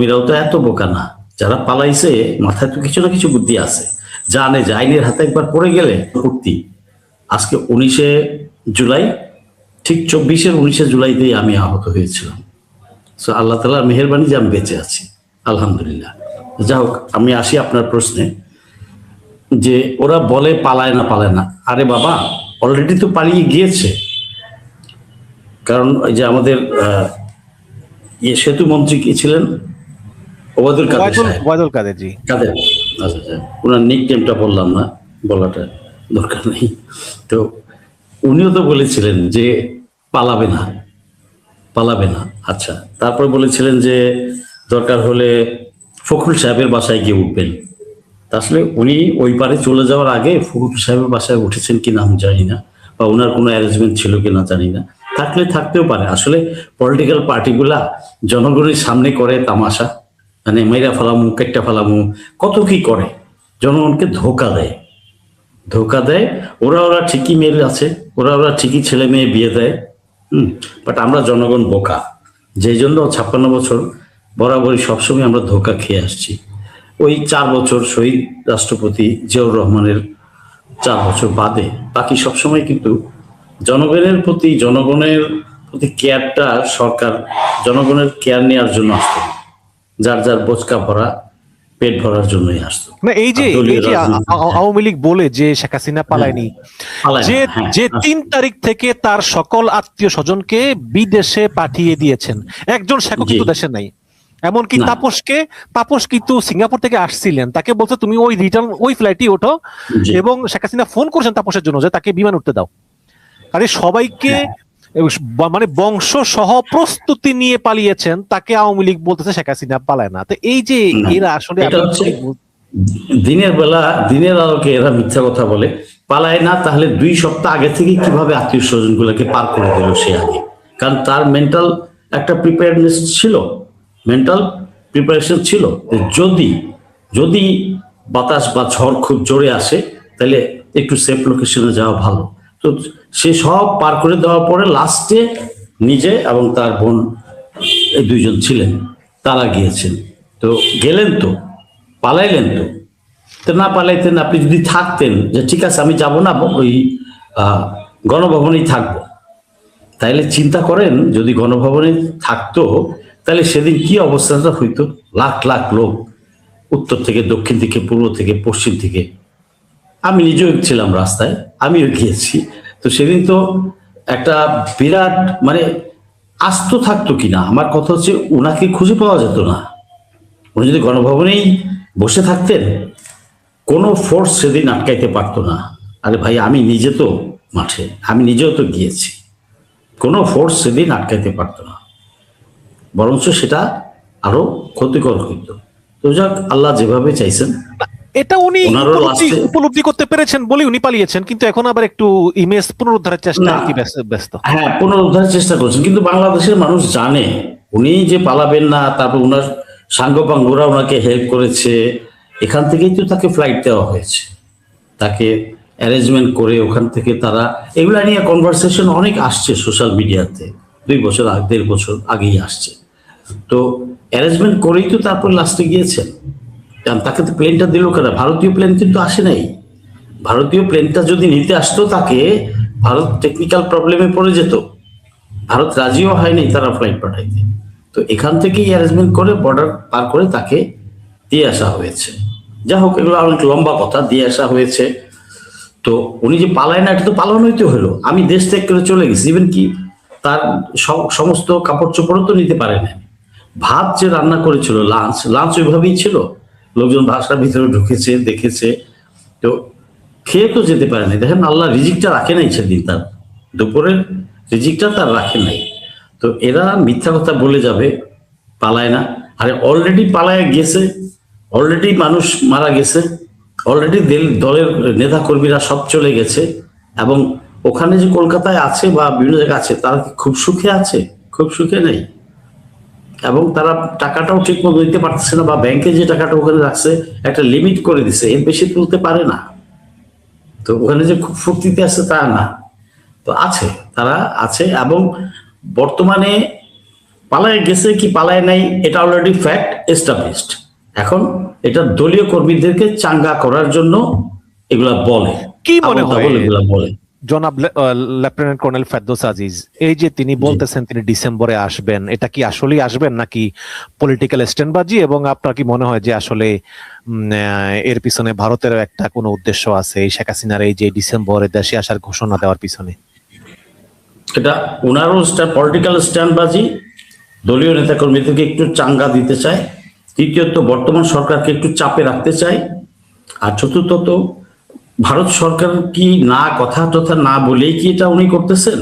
কর্মীরাও তো এত বোকা না, যারা পালাইছে মাথায় তো কিছু না কিছু বুদ্ধি আছে, জানে যে আইনের হাতে একবার পড়ে গেলে উঠতি। আজকে 19 জুলাই, ঠিক 19 জুলাইতেই আমি আহত হয়েছিলাম। সো আল্লাহ তাআলার মেহেরবানি যে আমি বেঁচে আছি, আলহামদুলিল্লাহ। যা হোক, আমি আসি আপনার প্রশ্নে, যে ওরা বলে পালায় না পালায় না। আরে বাবা, অলরেডি তো পালিয়ে গিয়েছে। কারণ ওই যে আমাদের সেতু মন্ত্রী কি ছিলেন, ওবায়দুল কাদের সাহেব, ওবায়দুল কাদের জি। কাদের, আচ্ছা আচ্ছা, ওনার নিক নেমটা বললাম না, বলাটা দরকার নেই। তো উনিও তো বলেছিলেন যে পালাবে না, পালাবে না। আচ্ছা, তারপর বলেছিলেন যে দরকার হলে ফখরুল সাহেবের বাসায় গিয়ে উঠবেন। তা আসলে উনি ওই পারে চলে যাওয়ার আগে ফখরুল সাহেবের বাসায় উঠেছেন কিনা আমি জানি না, বা ওনার কোনো অ্যারেঞ্জমেন্ট ছিল কিনা জানি না। থাকলে থাকতেও পারে। আসলে পলিটিক্যাল পার্টিগুলা জনগণের সামনে করে তামাশা, মানে মেয়েরা ফেলামু, কেটটা ফেলামু, কত কি করে, জনগণকে ধোকা দেয়, ধোকা দেয়। ওরা ঠিকই মেয়ে আছে, ওরা ঠিকই ছেলে মেয়ে বিয়ে দেয়। বাট আমরা জনগণ বোকা, যেই জন্য 56 বছর বরাবরই সবসময় আমরা ধোকা খেয়ে আসছি। ওই 4 বছর শহীদ রাষ্ট্রপতি জিয়াউর রহমানের 4 বছর বাদে বাকি সবসময় কিন্তু জনগণের প্রতি কেয়ারটা সরকার জনগণের কেয়ার নেওয়ার জন্য আসতো, যার যার বোচকা ভরা পেট ভরার জন্যই আসতো। না এই যে আওয়ামী লীগ বলে যে শেখ হাসিনা পালায়নি, যে 3 তারিখ থেকে তার সকল আত্মীয় স্বজনকে বিদেশে পাঠিয়ে দিয়েছেন, একজন শেখও কিন্তু দেশে নাই। এমনকি তাপস কিন্তু সিঙ্গাপুর থেকে আসছিলেন, তাকে বলছে তুমি ওই রিটার্ন ওই ফ্লাইটই ওঠো, এবং শেখ হাসিনা ফোন করেছেন তাপসের জন্য যে তাকে বিমান উঠতে দাও। আরে সবাইকে মানে বংশ সহ প্রস্তুতি নিয়ে পালিয়েছেন, তাকে আওয়ামী লীগ বলতেছে শেখ হাসিনা পালায় না। তো এই যে এরা আসলে দিনের আলোকে এরা মিথ্যা কথা বলে, পালায় না। তাহলে 2 সপ্তাহ আগে থেকে কিভাবে আত্মীয় স্বজন গুলোকে পার করে দিল সে আগে? কারণ তার মেন্টাল একটা প্রিপেয়ারনেস ছিল, মেন্টাল প্রিপারেশন ছিল। যদি বাতাস বা ঝড় খুব জোরে আসে তাহলে একটু সেফ লোকেশনে যাওয়া ভালো। তো সে সব পার করে দেওয়ার পরে লাস্টে নিজে এবং তার বোন, এই 2জন ছিলেন, তারা গিয়েছেন। তো গেলেন তো, পালাইলেন তো না পালাইতেন, আপনি যদি থাকতেন যে ঠিক আছে আমি যাব না, ওই গণভবনেই থাকবো, তাইলে চিন্তা করেন যদি গণভবনে থাকতো তাহলে সেদিন কি অবস্থাটা হইতো। লাখ লাখ লোক উত্তর থেকে দক্ষিণ থেকে পূর্ব থেকে পশ্চিম থেকে, আমি নিজেও ছিলাম রাস্তায়, আমিও গিয়েছি। তো সেদিন তো একটা বিরাট মানে আস্ত থাকতো কিনা, আমার কথা হচ্ছে ওনাকে খুঁজে পাওয়া যেত না। উনি যদি গণভবনেই বসে থাকতেন, কোনো ফোর্স সেদিন আটকাইতে পারতো না। আরে ভাই, আমি নিজে তো মাঠে, আমি নিজেও তো গিয়েছি, কোনো ফোর্স সেদিন আটকাইতে পারতো না, বরঞ্চ সেটা আরো ক্ষতিকর হইত। তো যাক, আল্লাহ যেভাবে চাইছেন। এটা উনি উপলব্ধি করতে পেরেছেন বলে উনি পালিয়েছেন, কিন্তু এখন আবার একটু ইমেজ পুনরুদ্ধারের চেষ্টা কি ব্যস্ত। হ্যাঁ, পুনরুদ্ধারের চেষ্টা করছেন, কিন্তু বাংলাদেশের মানুষ জানে উনি যে পালাবেন না। তারপর উনার সাঙ্গপাঙ্গরা ওনাকে হেল্প করেছে, এখান থেকেই তো তাকে ফ্লাইট দেওয়া হয়েছে, তাকে অ্যারেঞ্জমেন্ট করে ওখান থেকে তারা, এগুলা নিয়ে কনভারসেশন অনেক আসছে সোশ্যাল মিডিয়াতে, 1.5 বছর আগেই আসছে। তো অ্যারেঞ্জমেন্ট করেই তো তারপর লাস্টে গিয়েছেন। কারণ তাকে তো প্লেনটা দিল কেন? ভারতীয় প্লেন কিন্তু আসে নাই। ভারতীয় প্লেনটা যদি নিতে আসতো তাকে, ভারত টেকনিক্যাল প্রবলেমে পড়ে যেত, ভারত রাজিও হয়নি তারা ফ্লাইট পাঠাইতে। তো এখান থেকেই অ্যারেঞ্জমেন্ট করে বর্ডার পার করে তাকে দিয়ে আসা হয়েছে। যা হোক, এগুলো অনেক লম্বা কথা, দিয়ে আসা হয়েছে। তো উনি যে পালায় না, এটা তো পালানোই তো হলো। আমি দেশ ত্যাগ করে চলে গেছি, ইভেন কি তার সমস্ত কাপড় চোপড়ও তো নিতে পারে না। ভাত যে রান্না করেছিল, লাঞ্চ ওইভাবেই ছিল, লোকজন বাসার ভিতরে ঢুকেছে, দেখেছে, তো খেয়ে তো যেতে পারে নাই। দেখেন, আল্লাহ রিজিকটা রাখে নাই সেদিন, তার দুপুরের রিজিকটা তার রাখে নাই। তো এরা মিথ্যা কথা বলে যাবে পালায় না। আরে অলরেডি পালায় গেছে, অলরেডি মানুষ মারা গেছে, অলরেডি দলের নেতা কর্মীরা সব চলে গেছে। এবং ওখানে যে কলকাতায় আছে বা বিভিন্ন জায়গায় আছে, তারা কি খুব সুখে আছে? খুব সুখে নেই। এবং তারা টাকাটাও ঠিক মতো দিতে পারতেছে না, বা ব্যাংকে যে টাকাটা ওখানে রাখছে একটা লিমিট করে দিছে, এর বেশি তুলতে পারে না। তো ওখানে যে খুব ফুর্তিতে আছে তা না, তো আছে, তারা আছে। এবং বর্তমানে পালায় গেছে কি পালায় নাই এটা অলরেডি ফ্যাক্ট এস্টাবলিশড। এখন এটা দলীয় কর্মীদেরকে চাঙ্গা করার জন্য এগুলা বলে, কি মনে হয় এগুলা বলে জনাব লেফটেন্যান্ট কর্নেল ফেরদৌস আজিজ, এই যে তিনি বলতেছেন তিনি ডিসেম্বরে আসবেন, এটা কি আসলেই আসবেন নাকি পলিটিক্যাল স্ট্যান্ডবাজি, এবং আপনার কি মনে হয় যে আসলে এর পিছনে ভারতের একটা কোনো উদ্দেশ্য আছে এই শেখ হাসিনার এই যে ডিসেম্বরে দেশে আসার ঘোষণা দেওয়ার পিছনে? এটা ওনারও পলিটিক্যাল স্ট্যান্ডবাজি, দলীয় নেতাকর্মীদেরকে একটু চাঙ্গা দিতে চায়, তৃতীয়ত বর্তমান সরকারকে একটু চাপে রাখতে চায়, আর চতুর্থত ভারত সরকার কি না কথা টথা না বলেই কি এটা উনি করতেছেন?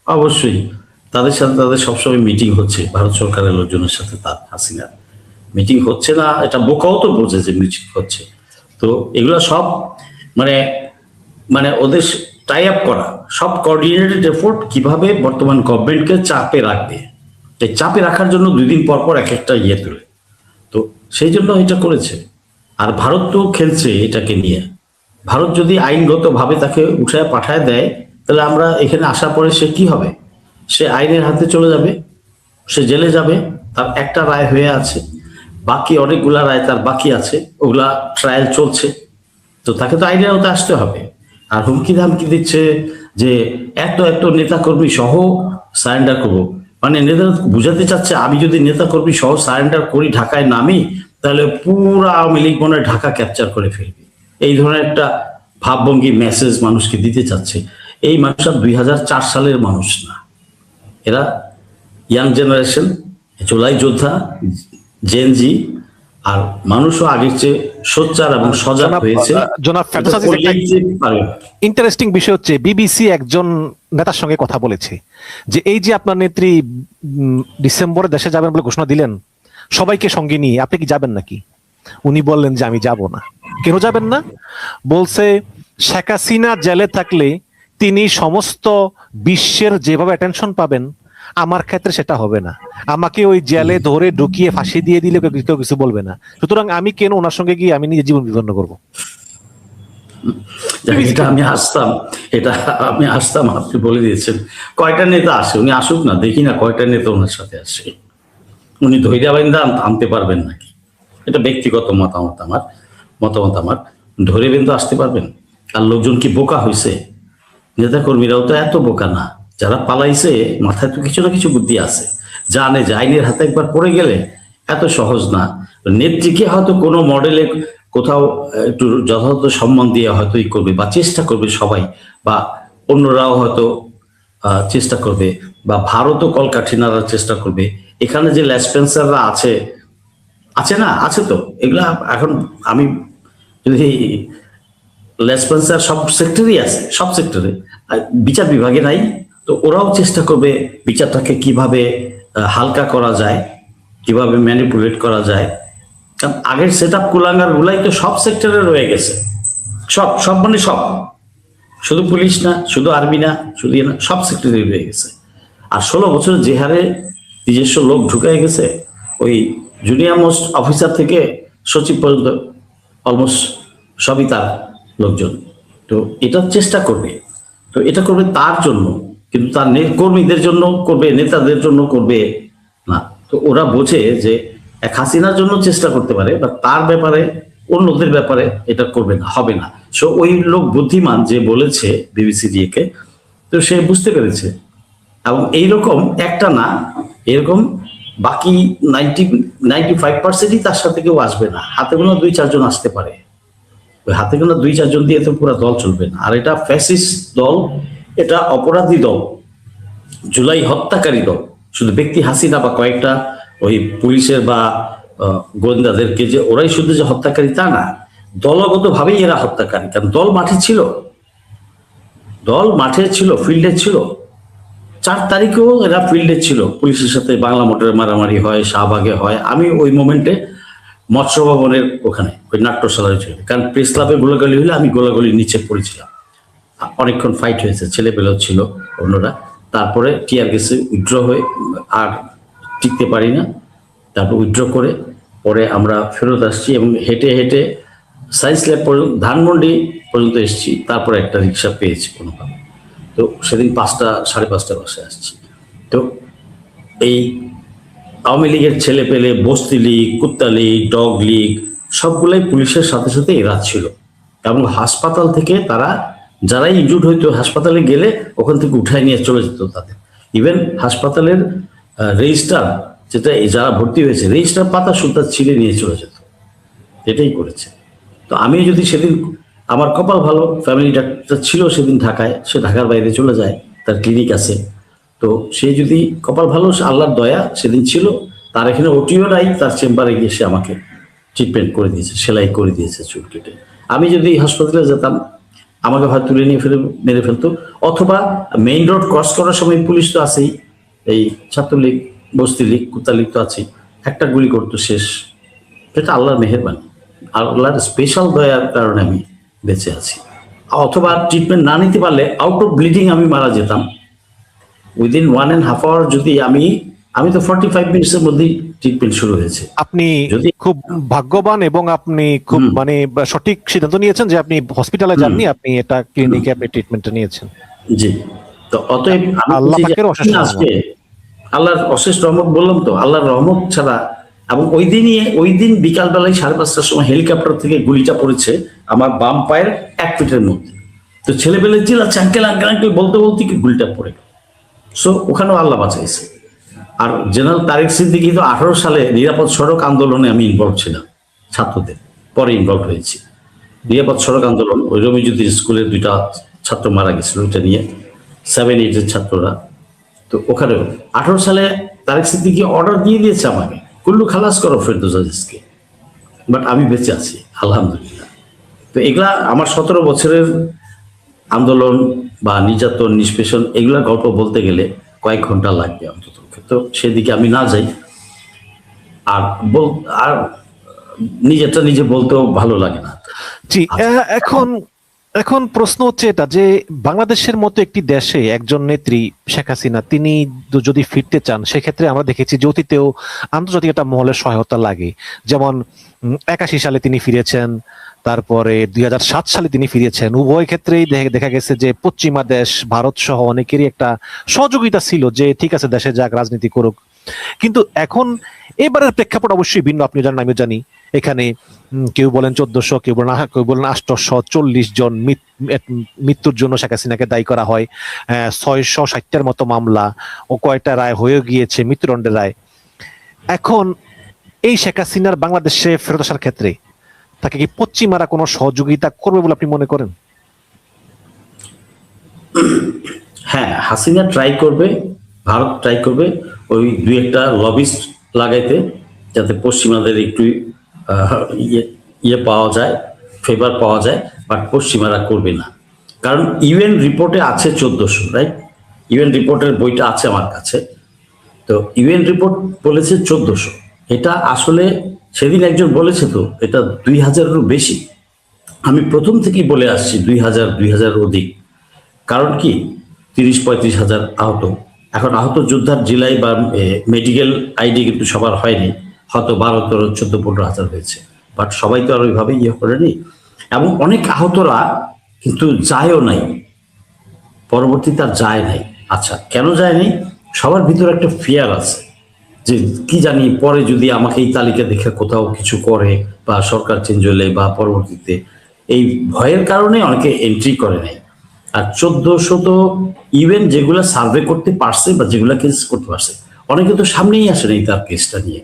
অবশ্যই তাদের সাথে তাদের সবসময় মিটিং হচ্ছে, ভারত সরকারের লোকজনের সাথে তার হাসিনার মিটিং হচ্ছে না, এটা বোকাও তো বোঝে যে মিটিং হচ্ছে। তো এগুলো সব মানে মানে ওদের টাই আপ করা, সব কোঅর্ডিনেটেড এফোর্ট কিভাবে বর্তমান গভর্নমেন্টকে চাপে রাখবে, এই চাপে রাখার জন্য 2 দিন পর পর এক একটা ইয়ে তুলে, তো সেই জন্য এটা করেছে। আর ভারত তো খেলছে এটাকে নিয়ে। ভারত যদি আইনগতভাবে তাকে উঠায় পাঠায় দেয়, তাহলে আমরা এখানে আসার পরে সে কি হবে? সে আইনের হাতে চলে যাবে, সে জেলে যাবে, তার একটা রায় হয়ে আছে, বাকি অনেকগুলা রায় তার বাকি আছে, ওগুলা ট্রায়াল চলছে, তো তাকে তো আইনের আওতায় আসতে হবে। আর হুমকি ধামকি দিচ্ছে যে এত এত নেতাকর্মী সহ সারেন্ডার করবো, মানে নেতা বুঝাতে চাচ্ছে আমি যদি নেতাকর্মী সহ সারেন্ডার করি, ঢাকায় নামি, তাহলে পুরো আওয়ামী লীগ মনে হয় ঢাকা ক্যাপচার করে ফেলবে, এই ধরনের একটা ভাবভঙ্গি মেসেজ মানুষকে দিতে চাচ্ছে। এই মানুষরা 2004 সালের মানুষ না, এরা ইয়াং জেনারেশন, জুলাই যোদ্ধা, জেনজি, আর মানুষও আগের চেয়ে সোচ্চার এবং সজাগ হয়েছে। ইন্টারেস্টিং বিষয় হচ্ছে বিবিসি একজন নেতার সঙ্গে কথা বলেছে যে এই যে আপনার নেত্রী ডিসেম্বরে দেশে যাবেন বলে ঘোষণা দিলেন সবাইকে সঙ্গে নিয়ে, আপনি কি যাবেন নাকি? উনি বললেন যে আমি যাব না। কেন যাবেন না? বলছে শেখ হাসিনা জেলে থাকলে তিনি সমস্ত বিশ্বের যেভাবে অ্যাটেনশন পাবেন, আমার ক্ষেত্রে সেটা হবে না, আমাকে ওই জেলে ধরে ঢুকিয়ে ফাঁসি দিয়ে দিলে কেউ কিছু বলবে না, সুতরাং আমি কেন ওনার সঙ্গে গিয়ে আমি নিজের জীবন বিপন্ন করবো? এটা আমি আসতাম, আপনি বলে দিয়েছেন। কয়টা নেতা আসে, উনি আসুক না, দেখি না কয়টা নেতা ওনার সাথে আসে। উনি ধৈর্য বাইন্দা আনতে পারবেন নাকি? এটা ব্যক্তিগত মতামত আমার ধরে বেঁধে আসতে পারবেন? আর লোকজন কি বোকা হয়েছে? নেতা কর্মীরাও তো এত বোকা না, যারা পালাইছে মাথায় তো কিছু না কিছু বুদ্ধি আছে, জানে যে আইনের হাতে একবার পড়ে গেলে এত সহজ না। নেত্রীকে হয়তো কোনো মডেলে কোথাও একটু যথাযথ সম্মান দিয়ে হয়তো ই করবে বা চেষ্টা করবে সবাই, বা অন্যরাও হয়তো চেষ্টা করবে, বা ভারতও কলকাঠি নাড়ার চেষ্টা করবে। এখানে যে লেসপেন্সাররা আছে না, আছে তো এগুলা। এখন আমি যদি লেসপেন্সার সব সেক্টরেই আছে, সব সেক্টরে, বিচার বিভাগে নাই, তো ওরাও চেষ্টা করবে বিচারটাকে কিভাবে হালকা করা যায়, কিভাবে ম্যানিপুলেট করা যায়। কারণ আগের সেট আপ কুলাঙ্গার গুলাই তো সব সেক্টরে রয়ে গেছে, সব সব মানে সব, শুধু পুলিশ না, শুধু আর্মি না, শুধু না, সব সেক্টরে রয়ে গেছে। আর 16 বছরে যে হারে নিজস্ব লোক ঢুকাই গেছে, ওই জুনিয়র মোস্ট অফিসার থেকে সচিব পর্যন্ত অলমোস্ট সবই তার লোকজন। তো এটা চেষ্টা করবে, তো এটা করবে তার জন্য, কিন্তু তার কর্মীদের জন্য করবে, নেতাদের জন্য করবে না। তো ওরা বোঝে যে এক হাসিনার জন্য চেষ্টা করতে পারে, বা তার ব্যাপারে অন্যদের ব্যাপারে এটা করবে না, হবে না। সো ওই লোক বুদ্ধিমান যে বলেছে বিবিসি দিয়েকে, তো সে বুঝতে পেরেছে। এবং এইরকম একটা না, এরকম বাকি 95%ই তার সাথে কেউ আসবে না, হাতে গোনা 2-4 জন আসতে পারে। ওই হাতে গোনা 2-4 জন দিয়ে তো পুরো দল চলবে না। আর এটা ফ্যাসিস্ট দল, এটা অপরাধী দল, জুলাই হত্যাকারী দল। শুধু ব্যক্তি হাসিনা বা কয়েকটা ওই পুলিশের বা গোয়েন্দাদেরকে যে ওরাই শুধু যে হত্যাকারী তা না, দলগত ভাবেই এরা হত্যাকারী। কারণ দল মাঠে ছিল, ফিল্ডে ছিল। 4 তারিখেও এরা ফিল্ডে ছিল, পুলিশের সাথে বাংলা মোটরে মারামারি হয়, শাহবাগে হয়। আমি ওই মোমেন্টে মৎস্য ভবনের ওখানে ওই নাট্যশালায় ছিল, কারণ প্রেস ক্লাবে গোলাগুলি হলে আমি গোলাগুলির নিচে পড়েছিলাম। অনেকক্ষণ ফাইট হয়েছে, ছেলেপেলেও ছিল অন্যরা। তারপরে টিয়ার গেছে, উইথড্র হয়ে আর টিকতে পারি না, তারপর উইথড্র করে পরে আমরা ফেরত আসছি এবং হেঁটে হেঁটে সায়েন্স ল্যাব পর্যন্ত, ধানমন্ডি পর্যন্ত এসেছি। তারপরে একটা রিক্সা পেয়েছি কোনোভাবে। তো সেদিন 5টা 5:30 বাসায় আসছি। তো এই আওয়ামী লীগের ছেলে পেলে, বস্তি লীগ, কুত্তা লীগ, ডগ লীগ সবগুলাই পুলিশের সাথে সাথে এরা ছিল। এবং হাসপাতাল থেকে তারা যারাই ইনজুর্ড হইতো হাসপাতালে গেলে ওখান থেকে উঠায় নিয়ে চলে যেত তাদের। ইভেন হাসপাতালের রেজিস্টার, যেটা যারা ভর্তি হয়েছে রেজিস্টার পাতা সুতা ছিঁড়ে নিয়ে চলে যেত, এটাই করেছে। তো আমি যদি সেদিন, আমার কপাল ভালো, ফ্যামিলি ডাক্তার ছিল সেদিন ঢাকায়, সে ঢাকার বাইরে চলে যায়, তার ক্লিনিক আছে। তো সে যদি কপাল ভালো, আল্লাহর দয়া সেদিন ছিল, তার এখানে ওটিও নাই, তার চেম্বারে গিয়ে সে আমাকে ট্রিটমেন্ট করে দিয়েছে, সেলাই করে দিয়েছে চুল কেটে। আমি যদি হাসপাতালে যেতাম আমাকে ভাই তুলে নিয়ে মেরে ফেলতো, অথবা মেইন রোড ক্রস করার সময় পুলিশ তো আছেই, এই ছাত্রলীগ, বস্তি লীগ, কুত্তা লীগ তো আছেই, একটা গুলি করতো শেষ। এটা আল্লাহর মেহেরবানি, আল্লাহর স্পেশাল দয়ার কারণে আমি বেঁচে আছি। অথবা ট্রিটমেন্ট না নিতে পারলে আউট অফ ব্লিডিং আমি মারা যেতাম উইদিন 1.5 hour। যদি আমি তো 45 মিনিটসের মধ্যেই ট্রিটমেন্ট শুরু হয়েছে। আপনি যদি খুব ভাগ্যবান এবং আপনি খুব মানে সঠিক সিদ্ধান্ত নিয়েছেন যে আপনি হসপিটালে যাননি, আপনি এটা ক্লিনিকে আপনি ট্রিটমেন্টটা নিয়েছেন। জি, তো অতএব আল্লাহ পাকের অশেষ রহমত। আল্লাহর অশেষ রহমত, বললাম তো, আল্লাহর রহমত ছাড়া। এবং ওই দিন বিকালবেলায় 5:30টার সময় হেলিকপ্টার থেকে গুলিটা পড়েছে আমার বাম পায়ের 1 ফিটের মধ্যে। তো ছেলেবেলে চিল্লাচ্ছে আঙ্কেল আঙ্কেল আঙ্কেল বলতে বলতে কি গুলিটা পড়ে গেল। সো ওখানেও আল্লাহ বাঁচাইছে। আর জেনারেল তারেক সিদ্দিকী তো 18 সালে নিরাপদ সড়ক আন্দোলনে আমি ইনভলভ ছিলাম, ছাত্রদের পরে ইনভলভ হয়েছি। নিরাপদ সড়ক আন্দোলন, ওই রমিজুদ্দিন স্কুলের 2টা ছাত্র মারা গেছিল, ওইটা নিয়ে 7-8 ছাত্ররা। তো ওখানেও 18 সালে তারেক সিদ্দিকী অর্ডার দিয়ে দিয়েছে আমাকে, কুল্লু খালাস করো ফেরদৌস আজিজকে, বাট আমি বেঁচে আছি আলহামদুলিল্লাহ। তো এগুলা আমার 17 বছরের আন্দোলন বা নির্যাতন, নিষ্পেষণ, এগুলা গল্প বলতে গেলে কয়েক ঘন্টা লাগবে অন্তত। তো সেদিকে আমি না যাই। আর নিজেরটা নিজে বলতেও ভালো লাগে না। জি, এখন প্রশ্ন হচ্ছে এটা যে বাংলাদেশের মতো একটি দেশে একজন নেত্রী শেখ হাসিনা তিনি যদি ফিরতে চান, সেক্ষেত্রে আমরা দেখেছি যে অতীতেও আন্তর্জাতিক একটা মহলের সহায়তা লাগে। যেমন 81 সালে তিনি ফিরেছেন, তারপরে 2007 সালে তিনি ফিরেছেন। উভয় ক্ষেত্রেই দেখা গেছে যে পশ্চিমা দেশ, ভারত সহ অনেকেরই একটা সহযোগিতা ছিল যে ঠিক আছে দেশে যাক, রাজনীতি করুক। কিন্তু এখন এবারের প্রেক্ষাপট অবশ্যই ভিন্ন, আপনি জানেন আমিও জানি। এখানে কেউ বলেন 1400, কেউ বলেন 840 জন মৃত্যুর জন্য শেখ হাসিনাকে দায়ী করা হয়। 660টার মতো মামলা ও কয়টা রায় হয়ে গিয়েছে, মৃত্যুদণ্ডের রায়। এখন এই শেখ হাসিনার বাংলাদেশে ফেরত আসার ক্ষেত্রে তাকে কি পশ্চিমারা কোনো সহযোগিতা করবে বলে আপনি মনে করেন? হ্যাঁ, হাসিনা ট্রাই করবে, ভারত ট্রাই করবে ওই 2-1টা লবিস্ট লাগাইতে, যাতে পশ্চিমাদের একটু ইয়ে পাওয়া যায়, ফেভার পাওয়া যায়। বাট পশ্চিমারা করবে না, কারণ ইউএন রিপোর্টে আছে 1400, রাইট? ইউএন রিপোর্টের বইটা আছে আমার কাছে। তো ইউএন রিপোর্ট বলেছে 1400। এটা আসলে সেদিন একজন বলেছে তো এটা 2000-এরও বেশি। আমি প্রথম থেকেই বলে আসছি 2000 অধিক। কারণ কি 30-35 হাজার আহত। এখন আহত যোদ্ধার জেলায় বা মেডিকেল আইডি কিন্তু সবার হয়নি, হয়তো 12-13-14-15 হাজার হয়েছে, বাট সবাই তো আর ওইভাবে ইয়ে করেনি। এবং অনেক আহতরা কিন্তু যায়ও নাই, পরবর্তীতে আর যায় নাই। আচ্ছা, কেন যায় নাই? সবার ভিতরে একটা ফিয়ার আছে যে কি জানি পরে যদি আমাকে এই তালিকা দেখে কোথাও কিছু করে বা সরকার চেঞ্জ হলে বা পরবর্তীতে, এই ভয়ের কারণে অনেকে এন্ট্রি করে নাই। আর 1400 তো ইভেন যেগুলো সার্ভে করতে পারছে বা যেগুলো কেস করতে পারছে, অনেকে তো সামনেই আসে নাই তার কেসটা নিয়ে,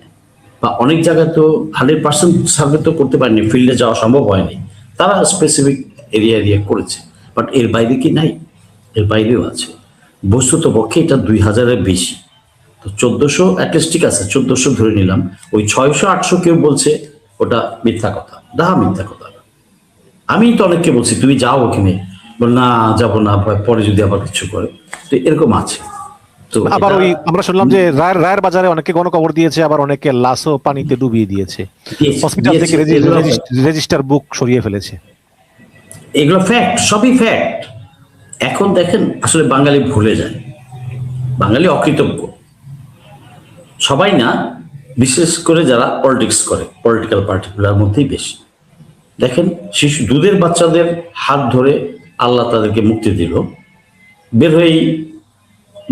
বা অনেক জায়গায় তো 100% সার্ভে তো করতে পারেনি, ফিল্ডে যাওয়া সম্ভব হয়নি। তারা স্পেসিফিক এরিয়া করেছে, বাট এর বাইরে কি নাই? এর বাইরেও আছে। বস্তুত পক্ষে এটা 2000-এর বেশি। তো 1400 অ্যাটলিস্ট ঠিক আছে, 1400 ধরে নিলাম। ওই 600-800 কেউ বলছে ওটা মিথ্যা কথা, মিথ্যা কথা। আমি তো অনেককে বলছি তুমি যাও ওখানে, বল না যাবো না, পরে যদি আবার কিছু করে। তো এরকম আছে। তো আবার ওই আমরা শুনলাম যে রায়ের বাজারে অনেকে গণকবর দিয়েছে, আবার অনেকে লাশও পানিতে ডুবিয়ে দিয়েছে, হসপিটাল থেকে রেজিস্টার বুক সরিয়ে ফেলেছে। এগুলো ফ্যাক্ট, সবই ফ্যাক্ট। এখন দেখেন আসলে বাঙালি ভুলে যায়, বাঙালি অকৃতজ্ঞ। সবাই না, বিশেষ করে যারা পলিটিক্স করে, পলিটিক্যাল পার্টিগুলোর মধ্যেই বেশি। দেখেন শিশু দুধের বাচ্চাদের হাত ধরে আল্লাহ তাদেরকে মুক্তি দিল,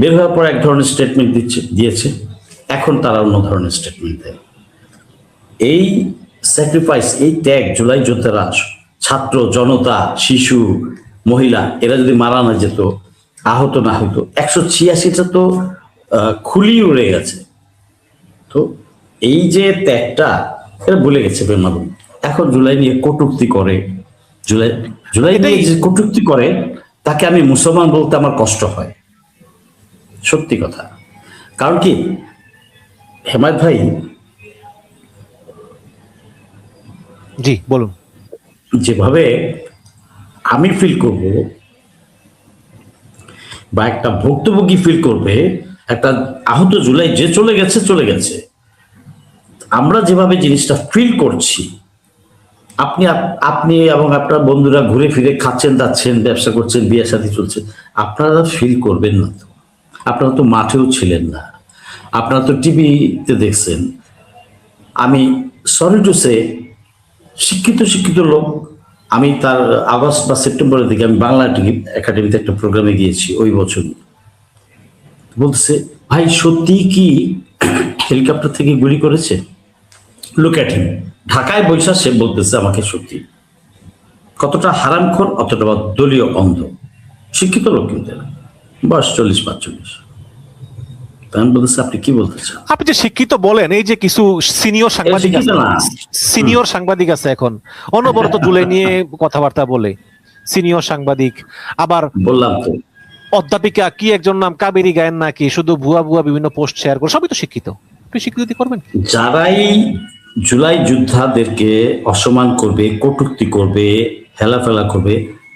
বের হওয়ার পর এক ধরনের স্টেটমেন্ট দিয়েছে, এখন তারা অন্য ধরনের স্টেটমেন্ট দেয়। এই স্যাক্রিফাইস, এই ত্যাগ জুলাই যোদ্ধারা, ছাত্র জনতা, শিশু, মহিলা, এরা যদি মারা না যেত, আহত না হইতো, 186টা তো খুলি উড়ে গেছে। তো এই যে ত্যাগটা এরা ভুলে গেছে বেমালুম। এখন জুলাই নিয়ে কটূক্তি করে, জুলাই জুলাই নিয়ে যে কটূক্তি করে, তাকে আমি মুসলমান বলতে আমার কষ্ট হয়, সত্যি কথা। কারণ কি হেমায়েত ভাই, জি বলুন, যেভাবে আমি ফিল করব বা একটা ভুক্তভোগী ফিল করবে, একটা আহত জুলাই যে চলে গেছে চলে গেছে, আমরা যেভাবে জিনিসটা ফিল করছি, আপনি আপনি এবং আপনার বন্ধুরা ঘুরে ফিরে খাচ্ছেন দাচ্ছেন, ব্যবসা করছেন, বিয়ে শাদী চলছে, আপনারা ফিল করবেন না তো? আপনারা তো মাঠেও ছিলেন না, আপনারা তো টিভিতে দেখছেন। আমি সরি টু সে, শিক্ষিত লোক, আমি তার আগস্ট বা সেপ্টেম্বরের দিকে আমি বাংলা একাডেমিতে একটা প্রোগ্রামে গিয়েছি ওই বছর, বলতেছে ভাই সত্যি কি হেলিকপ্টার থেকে গুলি করেছে? লুক অ্যাট হিম, ঢাকায় বৈশা সে বলতেছে আমাকে সত্যি। কতটা হারামখোর, অতটা দলীয় অন্ধ, শিক্ষিত লোক কিন্তু এরা, বয়স 40-45। আমি বলতেছে আপনি কি বলতে চান? আপনি যে শিক্ষিত বলেন, এই যে কিছু সিনিয়র সাংবাদিক আছে, সিনিয়র সাংবাদিক আছে এখন অনবরত জুলাই নিয়ে কথাবার্তা বলে, সিনিয়র সাংবাদিক, আবার বললাম তো অধ্যাপিকা কি একজন নাম কাবেরী গায়েন নাকি, শুধু ভুয়া বিভিন্ন পোস্ট শেয়ার করে, সবই তো শিক্ষিত। আপনি স্বীকৃতি করবেন? যারাই জুলাই যোদ্ধাদেরকে অসম্মান করবে, কটূক্তি করবে, হেলাফেলা করবে,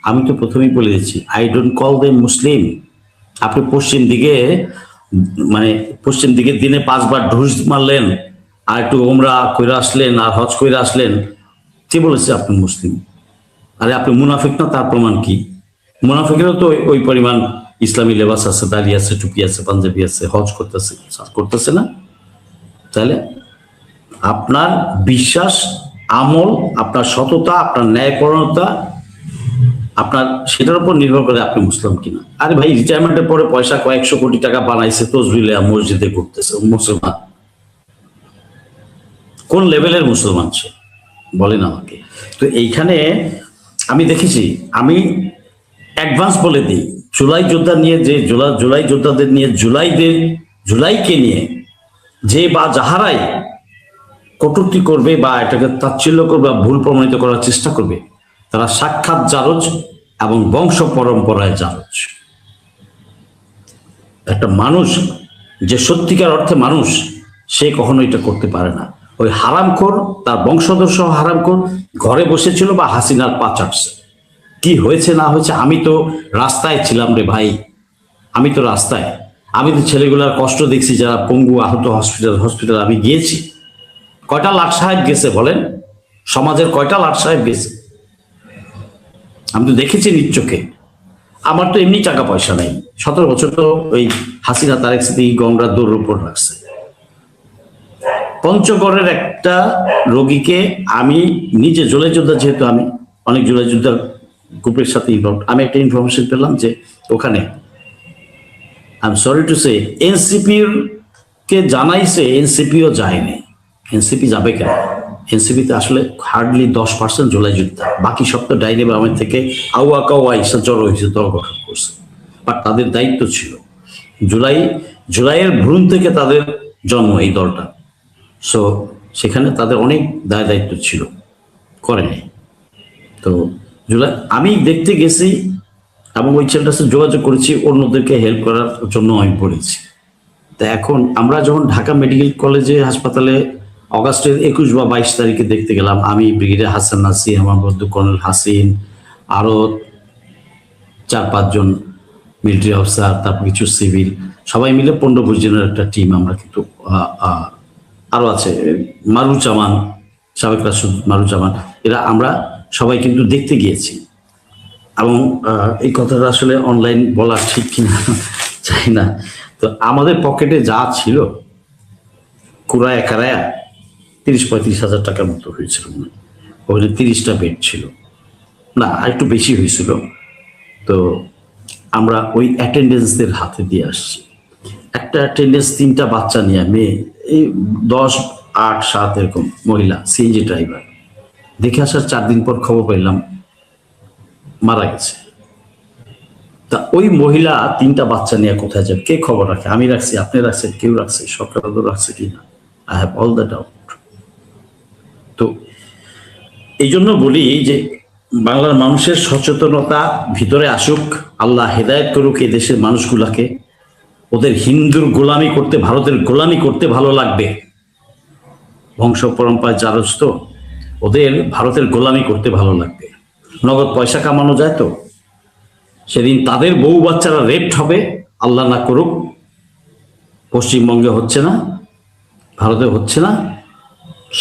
আমি তো প্রথমেই বলে দিচ্ছি, আই ডোন্ট কল দেম মুসলিম। আপনি পশ্চিম দিকে, মানে পশ্চিম দিকে দিনে 5 বার ঢুস মারলেন, আর একটু ওমরা কইরা আসলেন, আর হজ কইরা আসলেন, কে বলেছে আপনি মুসলিম? আরে আপনি মুনাফিক না, তার প্রমাণ কি? মুনাফিকেরও তো ওই পরিমাণ ইসলামী লেবাস আছে, দাড়ি আছে, টুপি আছে, পাঞ্জাবি আছে, হজ করতেছে না? তাহলে আপনার বিশ্বাস, আমল, আপনার সততা, আপনার ন্যায়পরায়ণতা, আপনার সেটার উপর নির্ভর করে আপনি মুসলিম কিনা। আরে ভাই রিটায়ারমেন্টের পরে পয়সা কয়েকশো কোটি টাকা বানাইছে, তসবিলে মসজিদে করতেছে, মুসলমান? কোন লেভেলের মুসলমান সে বলেন আমাকে। তো এইখানে আমি দেখেছি, আমি অ্যাডভান্স বলে দিই, জুলাই যোদ্ধা নিয়ে যে জুলাই যোদ্ধাদের নিয়ে, জুলাইকে নিয়ে যে বা যাহারাই কটূক্তি করবে বা এটাকে তাচ্ছিল্য করবে বা ভুল প্রমাণিত করার চেষ্টা করবে, তারা সাক্ষাৎ জারজ এবং বংশ পরম্পরায় জারজ। একটা মানুষ যে সত্যিকার অর্থে মানুষ, সে কখনো এটা করতে পারে না। ওই হারামখোর, তার বংশধর সহ হারামখোর ঘরে বসেছিল বা হাসিনার পা চাটছে। কি হয়েছে না হয়েছে, আমি তো রাস্তায় ছিলাম রে ভাই, আমি তো রাস্তায়, আমি তো ছেলেগুলার কষ্ট দেখছি, যারা পঙ্গু আহত, হসপিটাল আমি গিয়েছি। কয়টা লাট সাহেব গেছে বলেন, সমাজের কয়টা লাট সাহেব গেছে? আমি তো দেখেছি নিজ চোখে। আমার তো এমনি টাকা পয়সা নাই, 17 বছর তো ওই হাসিনা তারেক সিদ্দিকী গঙ্গার দৌড়ের উপর রাখছে। পঞ্চগড়ের একটা রোগীকে আমি নিজে, জুলাই যোদ্ধা যেহেতু আমি অনেক জুলাই যোদ্ধার গ্রুপের সাথে ইনভলভ, আমি একটা ইনফরমেশন পেলাম যে ওখানে, I am sorry to say, এনসিপির কে জানাইছে, এনসিপিও যায়নি। এনসিপি যাবে কেন? এনসিপিতে আসলে হার্ডলি 10% জুলাই যোদ্ধা, বাকি সব তো ডাইনে বামের থেকে আউয়া কাউয়া ইসা জড়ো হয়েছে, দল গঠন করছে। বাট তাদের দায়িত্ব ছিল, জুলাইয়ের ভ্রূণ থেকে তাদের জন্ম এই দলটা। সো সেখানে তাদের অনেক দায়িত্ব ছিল, করেনি। তো জুলাই আমি দেখতে গেছি এবং ওই ছেলেটার সাথে যোগাযোগ করেছি, অন্যদেরকে হেল্প করার জন্য আমি বলেছি। তা এখন আমরা যখন ঢাকা মেডিকেল কলেজে হাসপাতালে অগাস্টের 21 বা 22 তারিখে দেখতে গেলাম, আমি, ব্রিগেডিয়ার হাসান নাসির, আমার বন্ধু কর্নেল হাসিন, আরো 4-5 জন মিলিটারি অফিসার, তারপর কিছু সিভিল, সবাই মিলে 15-20 জনের একটা টিম। আমরা কিন্তু আরো আছে মারুজামান, সাবেক রাষ্ট্রদূত মারুজামান, এরা আমরা সবাই কিন্তু দেখতে গিয়েছি। এবং এই কথাটা আসলে অনলাইন বলা ঠিক কিনা চাই না। তো আমাদের পকেটে যা ছিল, কুড়ায় কারায়া 30-35 হাজার টাকার মতো হয়েছিল। ওখানে 30টা বেড ছিল, না আর একটু বেশি হয়েছিল। তো আমরা ওই অ্যাটেন্ডেন্সদের হাতে দিয়ে আসছি। একটা অ্যাটেন্ডেন্স 3টা বাচ্চা নিয়ে, মেয়ে এই 10, 8, 7 এরকম মহিলা সিএনজি ড্রাইভার। দেখে আসার 4 দিন পর খবর পেলাম মারা গেছে। তা ওই মহিলা 3টা বাচ্চা নিয়ে কোথায় যাবে? কে খবর রাখে? আমি রাখছি, আপনি রাখছেন, কেউ রাখছে, সরকার রাখছে কিনা? I have all the doubt. তো এই জন্য বলি যে বাংলার মানুষের সচেতনতা ভিতরে আসুক, আল্লাহ হেদায়েত করুক এই দেশের মানুষগুলাকে। ওদের হিন্দুর গোলামি করতে, ভারতের গোলামি করতে ভালো লাগবে, বংশ পরম্পরায় জারজ তো, ওদের ভারতের গোলামি করতে ভালো লাগবে। নগদ পয়সা কামানো যায় তো। সেদিন তাদের বউ বাচ্চারা রেপ্ট হবে, আল্লাহ না করুক, পশ্চিমবঙ্গে হচ্ছে না, ভারতে হচ্ছে না,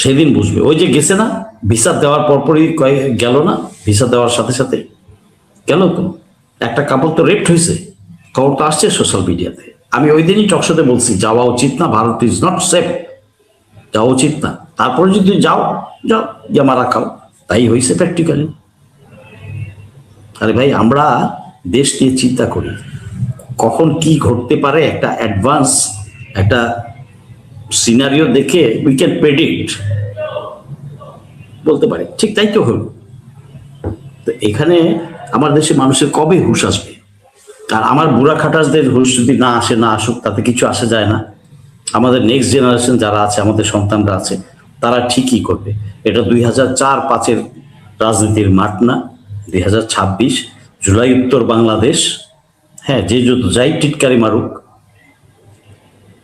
সেদিন বুঝবে। ওই যে গেছে না, ভিসা দেওয়ার পরপরই গেল না, ভিসা দেওয়ার সাথে সাথে গেল তো, একটা কাপড় তো রেপ্ট হয়েছে, খবর তো আসছে সোশ্যাল মিডিয়াতে। আমি ওই দিনই টকশোতে বলছি যাওয়া উচিত না, ভারত ইজ নট সেফ, যাওয়া উচিত না। তারপরে যদি যাও যাও, যা মারা খাও। তাই হয়েছে প্র্যাকটিক্যালি। আরে ভাই, আমরা দেশ নিয়ে চিন্তা করি, কখন কি ঘটতে পারে একটা অ্যাডভান্স একটা সিনারিও দেখে উই ক্যান প্রেডিক্ট, বলতে পারি। ঠিক তাই তো হলো। তো এখানে আমার দেশে মানুষের কবে হুঁশ আসবে? আর আমার বুড়া খাটাসদের হুঁশ যদি না আসে, না আসুক, তাতে কিছু আসে যায় না। আমাদের নেক্সট জেনারেশন যারা আছে, আমাদের সন্তানরা আছে, তারা ঠিকই করবে। এটা 2004-5-এর রাজনীতির মাঠ না, 2026 জুলাই উত্তর বাংলাদেশ। হ্যাঁ, যে যত যাই টিটকারি মারুক,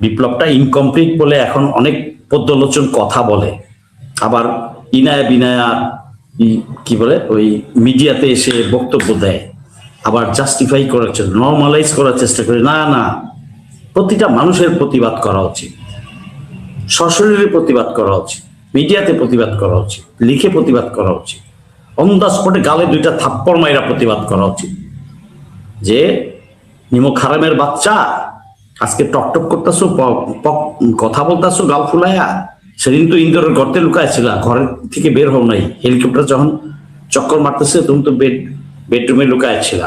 বিপ্লবটা ইনকমপ্লিট বলে এখন অনেক পদ্মলোচন কথা বলে, আবার ইনায়া বিনায়া কি বলে ওই মিডিয়াতে এসে বক্তব্য দেয়, আবার জাস্টিফাই করার চেষ্টা, নর্মালাইজ করার চেষ্টা করে। না না, প্রতিটা মানুষের প্রতিবাদ করা উচিত, সশরীরে প্রতিবাদ করা উচিত, মিডিয়াতে প্রতিবাদ করা উচিত, লিখে প্রতিবাদ করা উচিত, অন দ্য স্পটে গালে 2টা থাপ্পড় মাইরা প্রতিবাদ করা উচিত। যে নিমক হারামের বাচ্চা, আজকে টকটক করতেছো, কথা বলতেছো গাল ফুলাইয়া, সেদিন তো ইন্দোরের গর্তে লুকায় ছিল, ঘরের থেকে বের হও নাই। হেলিকপ্টার যখন চক্কর মারতেছে তুমি তো বেডরুমে লুকায় ছিল।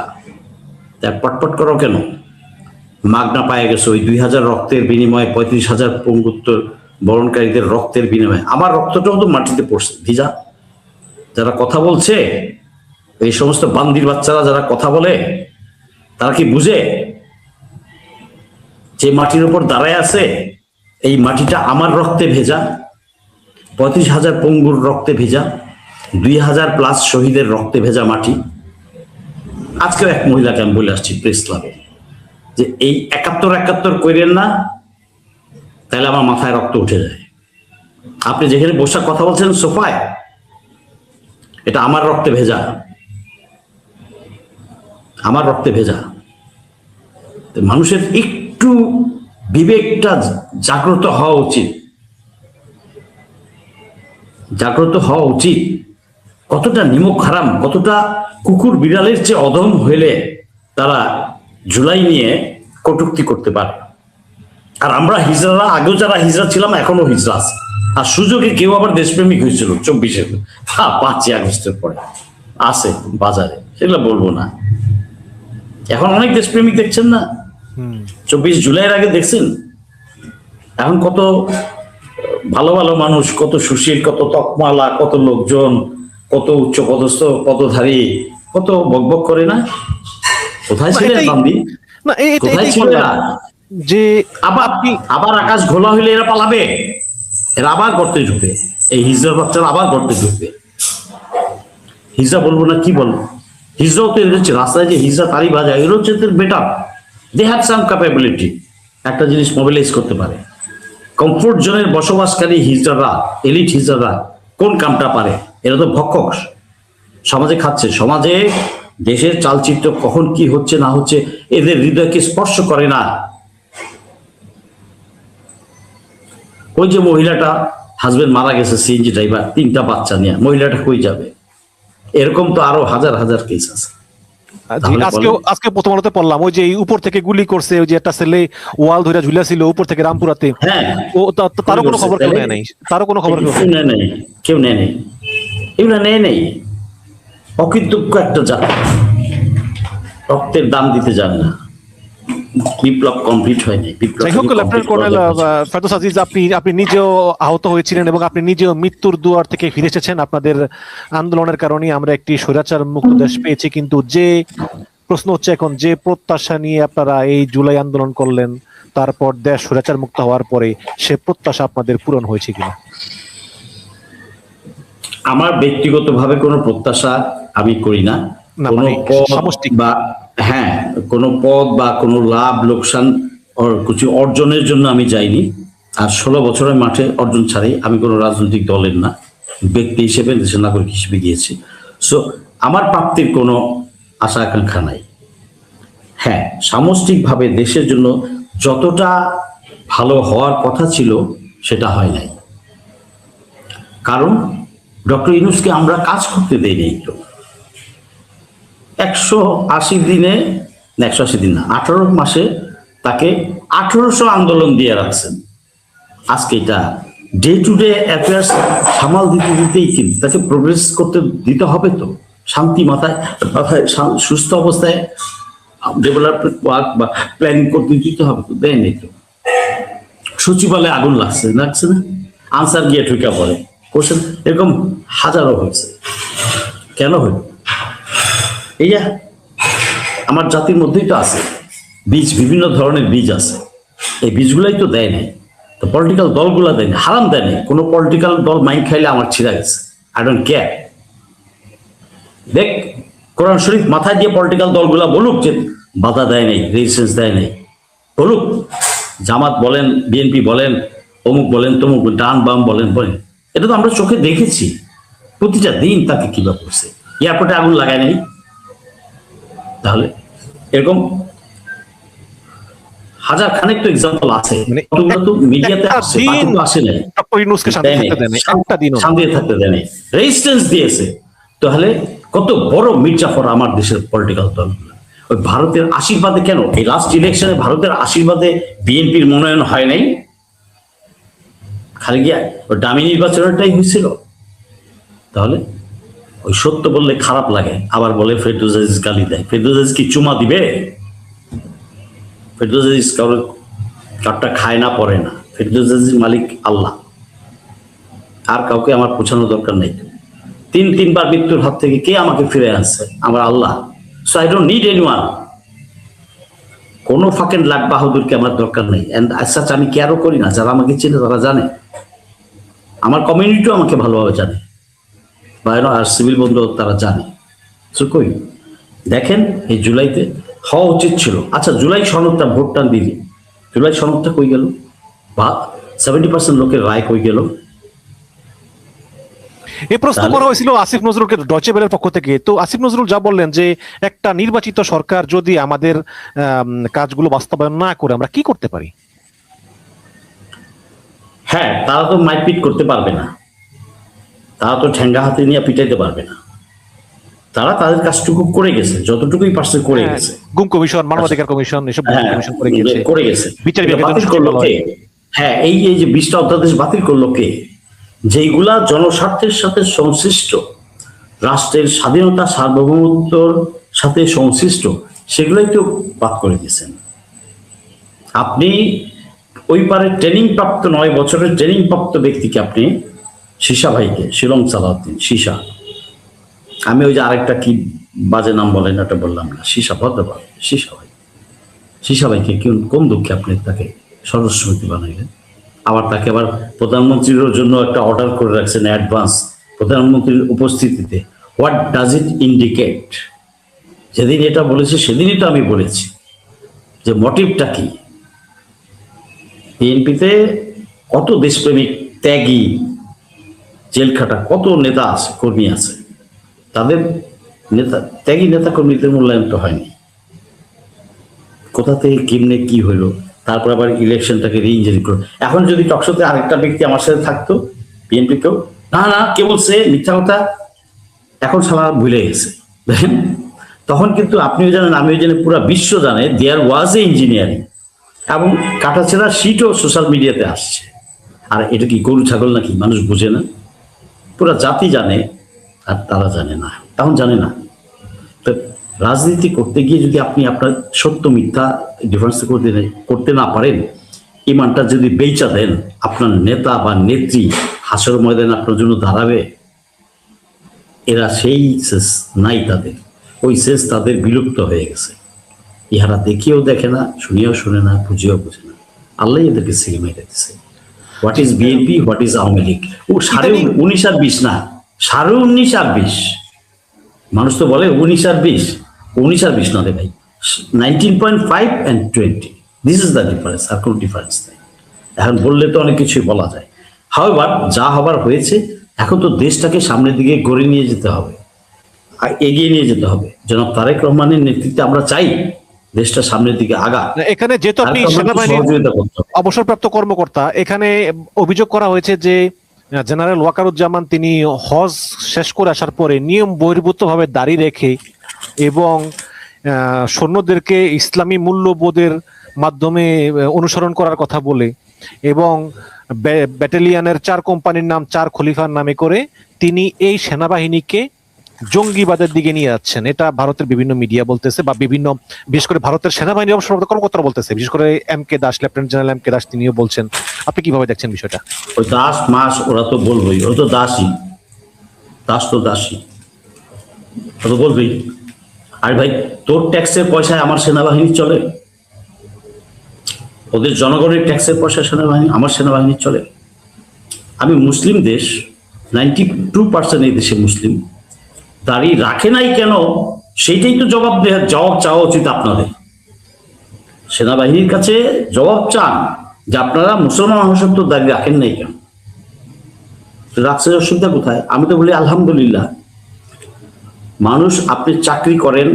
তার পটপট করো কেন? মাগনা পায়ে গেছে ওই 2000 রক্তের বিনিময়ে, 35,000 পঙ্গুত্ব বরণকারীদের রক্তের বিনিময়ে। আমার রক্তটাও তো মাটিতে পড়ছে ভিজা। যারা কথা বলছে, এই সমস্ত বান্দির বাচ্চারা যারা কথা বলে, তারা কি বুঝে যে মাটির উপর দাঁড়ায় আছে, এই মাটিটা আমার রক্তে ভেজা, 35,000 পঙ্গুর রক্তে ভেজা, 2000+ শহীদের রক্তে ভেজা মাটি। আজকেও এক মহিলাকে আমি বলে আসছি প্রেস ক্লাবে যে এই 71 করেন না, তাহলে আমার মাথায় রক্ত উঠে যায়। আপনি যেখানে বসে কথা বলছেন সোফায়, এটা আমার রক্তে ভেজা, আমার রক্তে ভেজা। মানুষের একটু বিবেকটা জাগ্রত হওয়া উচিত, জাগ্রত হওয়া উচিত। কতটা নিমক হারাম, কতটা কুকুর বিড়ালের চেয়ে অধম হইলে তারা জুলাই নিয়ে কটূক্তি করতে পারে। আর আমরা হিজড়ারা, আগেও যারা হিজড়া ছিলাম, এখনো হিজড়া আছে। আর সুযোগে কেউ আবার দেশপ্রেমিক হয়েছিল 24-এর 5ই আগস্টের পরে, আছে বাজারে, সেগুলো বলবো না। এখন অনেক দেশপ্রেমিক দেখছেন না, 24 জুলাইয়ের আগে দেখছেন? এখন কত ভালো ভালো মানুষ, কত সুশীল, কত তকমালা, কত লোকজন, কত উচ্চ পদস্থ পদধারী, কত বকবক করে না? কোথায় ছিলেন বান্দি? কোথায় ছিল এরা? যে আবার আকাশ ঘোলা হইলে এরা পালাবে, এরা আবার গর্তে ঢুকবে। এই হিজড়া বাচ্চারা আবার গর্তে ঢুকবে। হিজড়া বলবো না, কি বলবো? হিজড়াও তো এর হচ্ছে রাস্তায় যে হিজড়া তারি বাজায়, এর হচ্ছে better, they have some capability, একটা জিনিস মোবিলাইজ করতে পারে। কমফোর্ট জোনের বসবাসকারী হিজড়ারা, এলিট হিজড়ারা কোন কামটা পারে? এরা তো ভক্ষক, সমাজে খাচ্ছে। সমাজে দেশের চালচিত্র কখন কি হচ্ছে না হচ্ছে এদের হৃদয়কে স্পর্শ করে না। ওই যে মহিলাটা হাজবেন্ড মারা গেছে, সিএনজি ড্রাইভার, 3টা বাচ্চা নিয়ে, মহিলাটা কই যাবে? এরকম তো আরো হাজার হাজার কেস আছে। আজকে প্রথম আলোতে পড়লাম, ওই যে উপর থেকে গুলি করছে, ওই যে একটা ছেলে ওয়াল ধরে ঝুলা ছিল উপর থেকে রামপুরাতে, তারও কোনো খবর কেউ নেয় নাই, তারও কোনো খবর কেউ নেয় নাই, কেউ নেয় নাই, এগুলো নেয় নাই। অকৃতজ্ঞ একটা জাতি, রক্তের দাম দিতে জানে না। বিপ্লব কমপ্লিট হয়নি। বিপ্লব যাই হোক, লেফটেন্যান্ট কর্নেল ফেরদৌস আজিজ, আপনি নিজেও আহত হয়েছিলেন এবং আপনি নিজেও মৃত্যুর দুয়ার থেকে ফিরে এসেছেন। আপনাদের আন্দোলনের কারণে আমরা একটি স্বৈরাচার মুক্ত দেশ পেয়েছি, কিন্তু যে প্রশ্ন হচ্ছে এখন, যে প্রত্যাশা নিয়ে আপনারা এই জুলাই আন্দোলন করলেন, তারপর দেশ স্বৈরাচার মুক্ত হওয়ার পরে সে প্রত্যাশা আপনাদের পূরণ হয়েছে কিনা? আমার ব্যক্তিগতভাবে কোনো প্রত্যাশা আমি করি না। কোনো সামষ্টিক বা হ্যাঁ, কোনো পদ বা কোনো লাভ লোকসান কিছু অর্জনের জন্য আমি যাইনি। আর 16 বছরের মাঠে অর্জন ছাড়াই আমি কোনো রাজনৈতিক দলের না, ব্যক্তি হিসেবে দেশের নাগরিক হিসেবে গিয়েছি। সো আমার প্রাপ্তির কোনো আশা আকাঙ্ক্ষা নাই। হ্যাঁ, সামষ্টিকভাবে দেশের জন্য যতটা ভালো হওয়ার কথা ছিল সেটা হয় নাই, কারণ ডক্টর ইউনূসকে আমরা কাজ করতে দেইনি। তো 180 দিনে, 180 দিন না, 18 মাসে তাকে 1800 আন্দোলন দিয়ে রাখছেন। আজকে এটা ডে টু ডে অ্যাফেয়ার্স সামাল দিতে দিতেই কিন্তু তাকে প্রোগ্রেস করতে দিতে হবে। তো শান্তি মাথায় সুস্থ অবস্থায় ডেভেলপমেন্ট ওয়ার্ক বা প্ল্যানিং করতে দিতে হবে। তো দেয় নেই। তো সচিবালয়ে আগুন লাগছে না, আনসার গিয়ে ঠুকা পড়ে, কোশ্চেন এরকম হাজারো হয়েছে। কেন হইল? এই যে আমার জাতির মধ্যেই তো আছে বীজ, বিভিন্ন ধরনের বীজ আছে, এই বীজগুলাই তো দেয় নাই। তো পলিটিক্যাল দলগুলা দেয়নি, হারাম দেয় নাই। কোনো পলিটিক্যাল দল মাইন্ড খাইলে আমার ছিঁড়া গেছে, আই ডোন্ট কেয়ার। দেখ, কোরআন শরীফ মাথায় দিয়ে পলিটিক্যাল দলগুলা বলুক যে বাধা দেয় নাই, রেজিস্ট্যান্স দেয় নাই, বলুক। জামাত বলেন, বিএনপি বলেন, অমুক বলেন, তমুক, ডান বাম বলেন, এটা তো আমরা চোখে দেখেছি। প্রতিটা দিন তাকে কিবা করছে, এয়ারপোর্টে আগুন লাগায় নাই। তাহলে এরকম হাজার খানেক তো এক্সাম্পল আছে, মিডিয়াতে আসে, আসে নাই, শান্তি থাকতে দেয় নাই, রেজিস্ট্যান্স দিয়েছে। তাহলে কত বড় মির্জাফর আমার দেশের পলিটিক্যাল দল। ওই ভারতের আশীর্বাদে, কেন এই লাস্ট ইলেকশনে ভারতের আশীর্বাদে বিএনপির মনোনয়ন হয় নাই? খালি গিয়া ওই দামি নির্বাচনটাই হয়েছিল। তাহলে ওই সত্য বললে খারাপ লাগে, আবার বলে ফেরদৌস আজিজ গালি দেয়। ফেরদৌস আজিজ কি চুমা দিবে? ফেরদৌস আজিজ কারটা খায় না, পড়ে না। ফেরদৌস আজিজ মালিক আল্লাহ, আর কাউকে আমার পৌঁছানোর দরকার নেই। তিনবার মৃত্যুর হাত থেকে কে আমাকে ফিরে আনছে? আমার Allah. So I don't need anyone. কোনো ফাকেন লাখ বাহাদুরকে আমার দরকার নেই। এন্ড আজ আমি কেয়ারও করি না। যারা আমাকে চেনে তারা জানে, আমার কমিউনিটিও আমাকে ভালোভাবে জানে, বাইরে আর সিভিল বন্ধু তারা জানে। সো কই দেখেন, এই জুলাইতে হওয়া উচিত ছিল। আচ্ছা, জুলাই সনদটা, ভোটটা দিলি, জুলাই সনদটা কই গেল? বা 70% লোকের রায় কই গেল? এই প্রশ্ন করা হয়েছিল আসিফ নজরুলকে ডয়চে ভেলের পক্ষ থেকে। তো আসিফ নজরুল যা বললেন যে একটা নির্বাচিত সরকার যদি আমাদের কাজগুলো বাস্তবায়ন না করে আমরা কি করতে পারি? হ্যাঁ, তারা তো মাইপিট করতে পারবে না, তারা তো ঠেঙ্গা হাতে নিয়ে পিটাইতে পারবে না। তারা তাদের কাজটুকু করে গেছে, যতটুকুই পারছে করে গেছে। গুম কমিশন, মানবাধিকার কমিশন, এসব কমিশন করে গেছে। বিচার বাতিল করলো কে? হ্যাঁ, এই যে 20টা অধ্যাদেশ বাতিল করলো কে? যেইগুলা জনস্বার্থের সাথে সংশ্লিষ্ট, রাষ্ট্রের স্বাধীনতা সার্বভৌমত্বর সাথে সংশ্লিষ্ট, সেগুলোই তো বাদ করে দিয়েছেন। আপনি ওই পারে ট্রেনিং প্রাপ্ত 9 বছরের ট্রেনিং প্রাপ্ত ব্যক্তিকে, আপনি শীষা ভাইকে, শিলং সালাউদ্দিন শীষা, আমি ওই যে আরেকটা কি বাজে নাম বলেন ওটা বললাম না, শীষা ভদ্রবাদ, শীষা ভাইকে কোন দুঃখে আপনি তাকে সদস্যপতি বানাইলেন? আবার তাকে আবার প্রধানমন্ত্রীর জন্য একটা অর্ডার করে রাখছেন অ্যাডভান্স, প্রধানমন্ত্রীর উপস্থিতিতে। What does it indicate? যেদিন এটা বলেছে সেদিনই তো আমি বলেছি যে মোটিভটা কি। বিএনপিতে কত দেশপ্রেমিক, ত্যাগী, জেলখাটা কত নেতা আছে, কর্মী আছে, তাদের ত্যাগী নেতা কর্মীদের মূল্যায়ন তো হয়নি। কোথা থেকে কেমনে কি হইলো, তারপর আবার ইলেকশনটাকে রিইঞ্জিনিয়ারিং করো। এখন যদি টকশোতে আরেকটা ব্যক্তি আমার সাথে থাকতো, বিএনপি কেউ, না কে বলছে মিথ্যা কথা, এখন সালা ভুলে গেছে, দেখেন। তখন কিন্তু আপনিও জানেন, আমিও জানি, পুরো বিশ্ব জানে দেয়ার ওয়াজ এ ইঞ্জিনিয়ারিং, এবং কাটাছেড়া সিটও সোশ্যাল মিডিয়াতে আসছে। আর এটা কি গরু ছাগল নাকি? মানুষ বুঝে না, পুরো জাতি জানে, আর তারা জানে না, তখন জানে না। তো রাজনীতি করতে গিয়ে যদি আপনি আপনার সত্য মিথ্যা ডিফারেন্স করতে না পারেন, ইমানটা যদি বেচা দেন, আপনার নেতা বা নেত্রী হাসর ময়দানে আপনার জন্য দাঁড়াবে? এরা সেই সেন্স নাই তাদের, ওই সেন্স তাদের বিলুপ্ত হয়ে গেছে। ইহারা দেখিও দেখে না, শুনিয়াও শুনে না, বুঝিও বুঝে না। আল্লাহ এদেরকে সিল মেরে দিছে। What is BNP, what is Awami League? ও 19.5 আর 20 না, 19.5 আর 20। মানুষ তো বলে 19 আর 20, 19 আর 20 না রে ভাই, 19.5 and 20, this is the difference. আর কোনো ডিফারেন্স নেই। এখন বললে তো অনেক কিছুই বলা যায়। হাওয়েভার, যা হবার হয়েছে, এখন তো দেশটাকে সামনের দিকে গড়ে নিয়ে যেতে হবে, এগিয়ে নিয়ে যেতে হবে। জনাব তারেক রহমানের নেতৃত্বে আমরা চাই দেশটা সামনের দিকে আগা। এখানে যেহেতু আপনি সেনাবাহিনীর অবসরপ্রাপ্ত কর্মকর্তা, এখানে অভিযোগ করা হয়েছে যে জেনারেল ওয়াকারুজ্জামান তিনি হজ শেষ করে আসার পরে নিয়ম বহির্ভূত ভাবে দাড়ি রেখে এবং সৈন্যদেরকে ইসলামী মূল্যবোধের মাধ্যমে অনুসরণ করার কথা বলে এবং ব্যাটালিয়নের 4 কোম্পানির নাম 4 খলিফার নামে করে তিনি এই সেনাবাহিনীকে জঙ্গিবাদের দিকে নিয়ে যাচ্ছেন। এটা ভারতের বিভিন্ন মিডিয়া বলতেছে, বা বিভিন্ন বিশেষ করে ভারতের সেনাবাহিনী অবসরপ্রাপ্ত কর্মকর্তারা বলতেছে, বিশেষ করে MK. Das, lieutenant general MK. Das তিনিও বলছেন। আপনি কিভাবে দেখছেন বিষয়টা? ওই দাস মাস ওরা তো বলবেই, ওরা তো দাসী, দাস তো দাসী, ওরা তো বলবেই। আর ভাই, তোর ট্যাক্সের পয়সায় আমার সেনাবাহিনী চলে? ওদের জনগণের ট্যাক্সের পয়সা সেনাবাহিনী, আমার সেনাবাহিনী চলে? আমি মুসলিম দেশ, 92% এই দেশে মুসলিম, দাঁড়িয়ে রাখে নাই কেন? সেইটাই তো জবাব চাওয়া উচিত আপনাদের। সেনাবাহিনীর কাছে জবাব চান যে আপনারা মুসলমান মানুষের তো দাঁড়িয়ে রাখেন নাই কেন, রাখছে অসুবিধা কোথায়? আমি তো বলি আলহামদুলিল্লাহ। মানুষ, আপনি চাকরি করেন,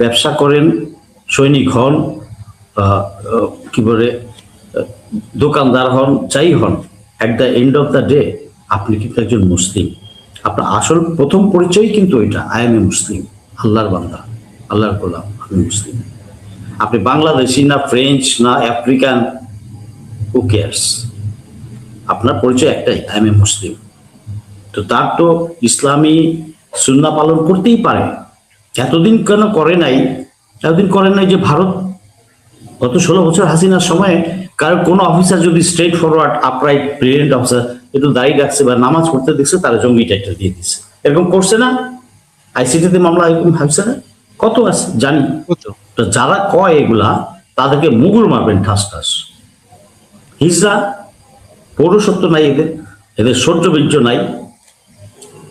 ব্যবসা করেন, সৈনিক হন, কি বলে দোকানদার হন, যাই হন, at the end of the day আপনি কিন্তু একজন মুসলিম। আপনার আসল প্রথম পরিচয় কিন্তু ওইটা, আই এম এ মুসলিম, আল্লাহর বান্দা, আল্লাহর গোলাম, আমি মুসলিম। আপনি বাংলাদেশি না ফ্রেঞ্চ না আফ্রিকান, হু কেয়ার্স, আপনার পরিচয় একটাই, আই এম এ মুসলিম। তো তার তো ইসলামী সুন্নাহ পালন করতেই পারে। এতদিন কেন করে নাই? এতদিন করে নাই যে ভারত গত 16 বছর হাসিনার সময় কারণ কোনো অফিসার যদি straight forward upright brilliant officer একটু দাঁড়িয়ে রাখছে বা নামাজ পড়তে দেখছে, তারা জঙ্গি টাইটেল দিয়ে দিচ্ছে। এরকম করছে না? আইসিটিতে মামলা এরকম ভাবছে না? কত আছে জানি। তো যারা কয় এগুলা, তাদেরকে মুগুর মারবেন ঠাস ঠাস। হিজড়া, পৌরসত্ব নাই এদের, এদের সহ্য বীর্য নাই,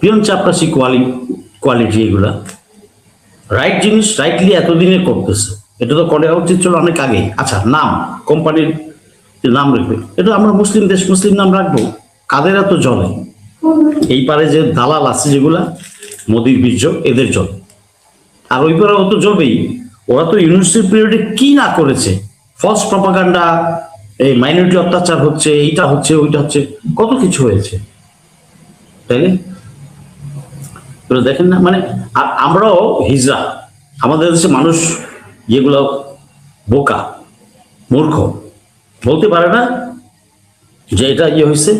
পিয়ন চাপরাসি কোয়ালিটি, এগুলা রাইট জিনিস রাইটলি এতদিনে করতেছে। এটা তো করা উচিত ছিল অনেক আগে। আচ্ছা, নাম, কোম্পানির নাম রাখবে, এটা আমরা মুসলিম দেশ, মুসলিম নাম রাখবো? কাদের এত জলে? এই পারে যে দালাল আছে যেগুলা, মোদির বীর্য, এদের জল। আর ওই পারে ও তো জ্বলবেই। ওরা তো ইউনিভার্সিটি পিরিয়ডে কি না করেছে, ফলস প্রপাগান্ডা, এই মাইনরিটি অত্যাচার হচ্ছে, এইটা হচ্ছে, ওইটা হচ্ছে, কত কিছু হয়েছে, তাই না? দেখেন না, মানে আমরাও হিজড়া, আমাদের দেশে মানুষ যেগুলো বোকা মূর্খ, বলতে পারে না যে এটা হয়েছে।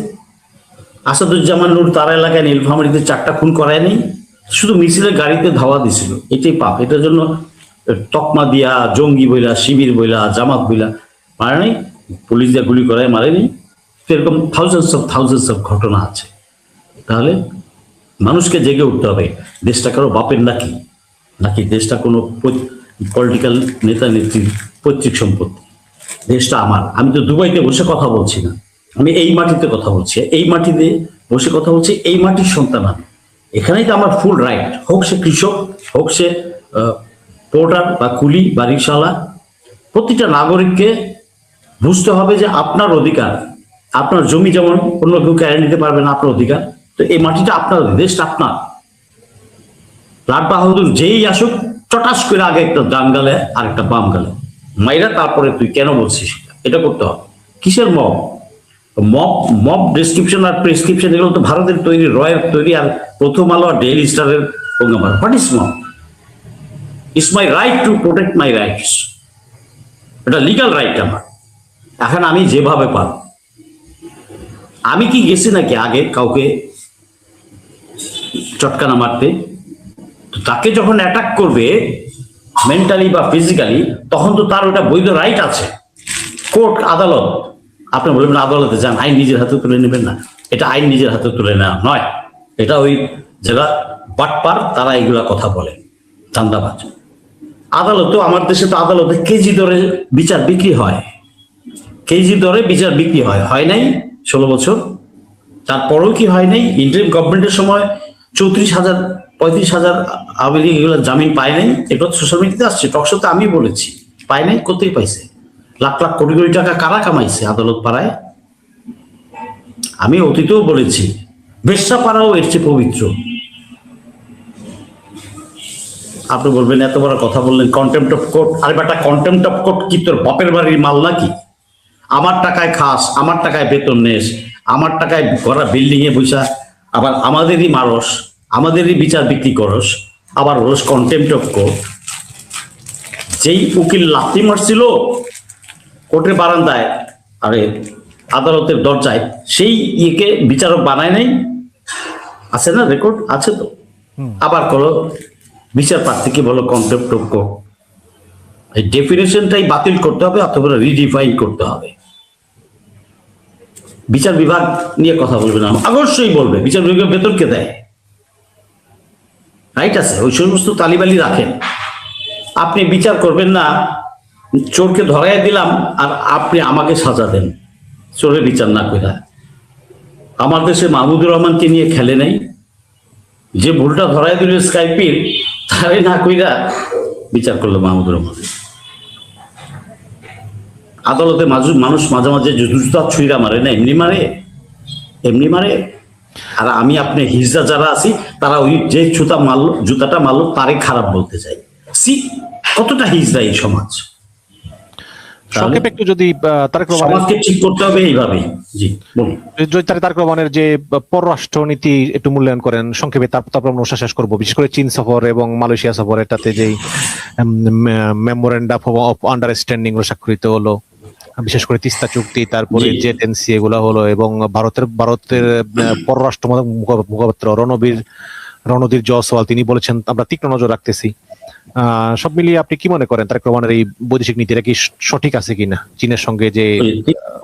আসাদুজ্জামান নূর তার এলাকায় নীলফামারীতে 4টা খুন করায় নেই, শুধু মিছিলের গাড়িতে ধাওয়া দিছিল, এটাই পাপ। এটার জন্য তকমা দিয়া জঙ্গি বইলা, শিবির বইলা, জামাত বইলা মারে নাই, পুলিশ দিয়ে গুলি করায় মারেনি। এরকম থাউজেন্ডস অফ ঘটনা আছে। তাহলে মানুষকে জেগে উঠতে হবে। দেশটা কারো বাপের নাকি, নাকি দেশটা কোনো পলিটিক্যাল নেতা নেত্রীর পৈতৃক সম্পত্তি? দেশটা আমার। আমি তো দুবাইতে বসে কথা বলছি না, আমি এই মাটিতে কথা বলছি, এই মাটিতে বসে কথা বলছি, এই মাটির সন্তান আমি। এখানেই তো আমার ফুল রাইট, হোক সে কৃষক, হোক সে পোর্টার বা কুলি বা রিক্সাওয়ালা। প্রতিটা নাগরিককে বুঝতে হবে যে আপনার অধিকার, আপনার জমি যেমন অন্য কেউ কেড়ে নিতে পারবে না, আপনার অধিকার। তো এই মাটিটা আপনার, দেশটা আপনার। লাট বাহাদুর যেই আসুক, চটাস করে আগে একটা ডান গালে আর একটা বাম গালে মাইরা, তারপরে তুই কেন বলছিস এটা করতে হবে। কিসের মব? মব ডেসক্রিপশন আর প্রেসক্রিপশন এগুলো তো ভারতের তৈরি, রয়ের তৈরি, আর প্রথম আলো আর ডেইলি স্টারের programme. What is mob? It's my right to protect my rights. এটা লিগাল রাইট আমার। এখন আমি যেভাবে পার, আমি কি গেছি নাকি আগে কাউকে চটকানা মারতে? তাকে যখন অ্যাটাক করবে, মেন্টালি বা ফিজিক্যালি, তখন তো তার ওটা বৈধ রাইট আছে। কোর্ট আদালত, আপনি বলবেন আদালতে যান, আইন নিজের হাতে তুলে নেবেন না, এটা আইন নিজের হাতে তুলে নেওয়া নয়, এটা ওই যারা বাটপার তারা এইগুলা কথা বলে, চান্দাবাজ। আদালতেও, আমার দেশে তো আদালতে কেজি দরে বিচার বিক্রি হয়, কেজি দরে বিচার বিক্রি হয়, হয় নাই 16 বছর। তারপরেও কি হয় নাই? ইন্টারিম গভর্নমেন্টের সময় 34,000 35,000 আওয়ামী লীগ এগুলো জামিন পায় নাই। এগুলো সোশ্যাল মিডিয়াতে আসছে, টকশোতে আমি বলেছি, পায় নাই। কোথায় পাইছে? লাখ লাখ কোটি কোটি টাকা কারা কামাইছে আদালত পাড়ায়? আমি অতীতেও বলেছি, বেশ্যা পাড়াও এর চেয়ে পবিত্র। আপনি বলবেন এত বড় কথা বললেন, কন্টেম্পট অফ কোর্ট। আরে বেটা, কন্টেম্পট অফ কোর্ট কি তোর বাপের বাড়ির মাল নাকি? আমার টাকায় খাস, আমার টাকায় বেতন নেস, আমার টাকায় গড়া বিল্ডিং এ বসা, আবার আমাদেরই মারস, আমাদেরই বিচার বিক্রি করস, আবার রোজ কন্টেম্পট অফ কোর্ট। যেই উকিল লাথি মারছিল কোর্টের বারান্দায়, আরে আদালতের দরজায়, সেই ইয়েকে বিচারক বানায় নাই? আছে না, রেকর্ড আছে তো। আবার করো বিচার প্রার্থীকে বলো কন্টেম্পট অফ কোর্ট। এই ডেফিনেশনটাই বাতিল করতে হবে অথবা রিডিফাইন করতে হবে। বিচার বিভাগ নিয়ে কথা বলবে না, অবশ্যই বলবে বিচার বিভাগের বেতন কে দেয়, রাইট আছে, ওই সমস্ত তালিবালি রাখেন। আপনি বিচার করবেন না, চোরকে ধরাই দিলাম আর আপনি আমাকে সাজা দেন, চোরের বিচার না কইরা। আমার দেশে মাহমুদুর রহমানকে নিয়ে খেলে নেই, যে ভুলটা ধরাই দিল স্কাইপির, তাই না কইরা বিচার করলো মাহমুদুর রহমান। আদালতে মানুষ মাঝে মাঝে জুতা ছুঁড়া মারে না, এমনি মারে, এমনি মারে। আর আমি আপনি হিজড়া যারা আছি, তারা ওই যে জুতাটা মারলো তারে খারাপ বলতে চাই। সি, কতটা হিজড়া এই সমাজ। সংক্ষেপে একটু যদি তারেক রহমানের, সমাজকে ঠিক করতে হবে এইভাবেই। জি বলুন। যদি তারেক রহমানের যে পররাষ্ট্রনীতি একটু মূল্যায়ন করেন সংক্ষেপে, তারপর আমরা অনুষ্ঠান শেষ করবো। বিশেষ করে চীন সফর এবং মালয়েশিয়া সফর, এটাতে যেই মেমোরেন্ডাম অফ আন্ডারস্ট্যান্ডিং স্বাক্ষরিত হলো, বিশেষ করে তিস্তা চুক্তি, তারপরে জেটেন্সি এগুলা হলো, এবং ভারতের পররাষ্ট্র মুখপাত্র রণধীর জয়সওয়াল তিনি বলেছেন আমরা তীক্ষ্ণ নজর রাখতেছি। সব মিলিয়ে আপনি কি মনে করেন তারেক রহমানের এই বৈদেশিক নীতিটা কি সঠিক আছে কিনা? চীনের সঙ্গে যে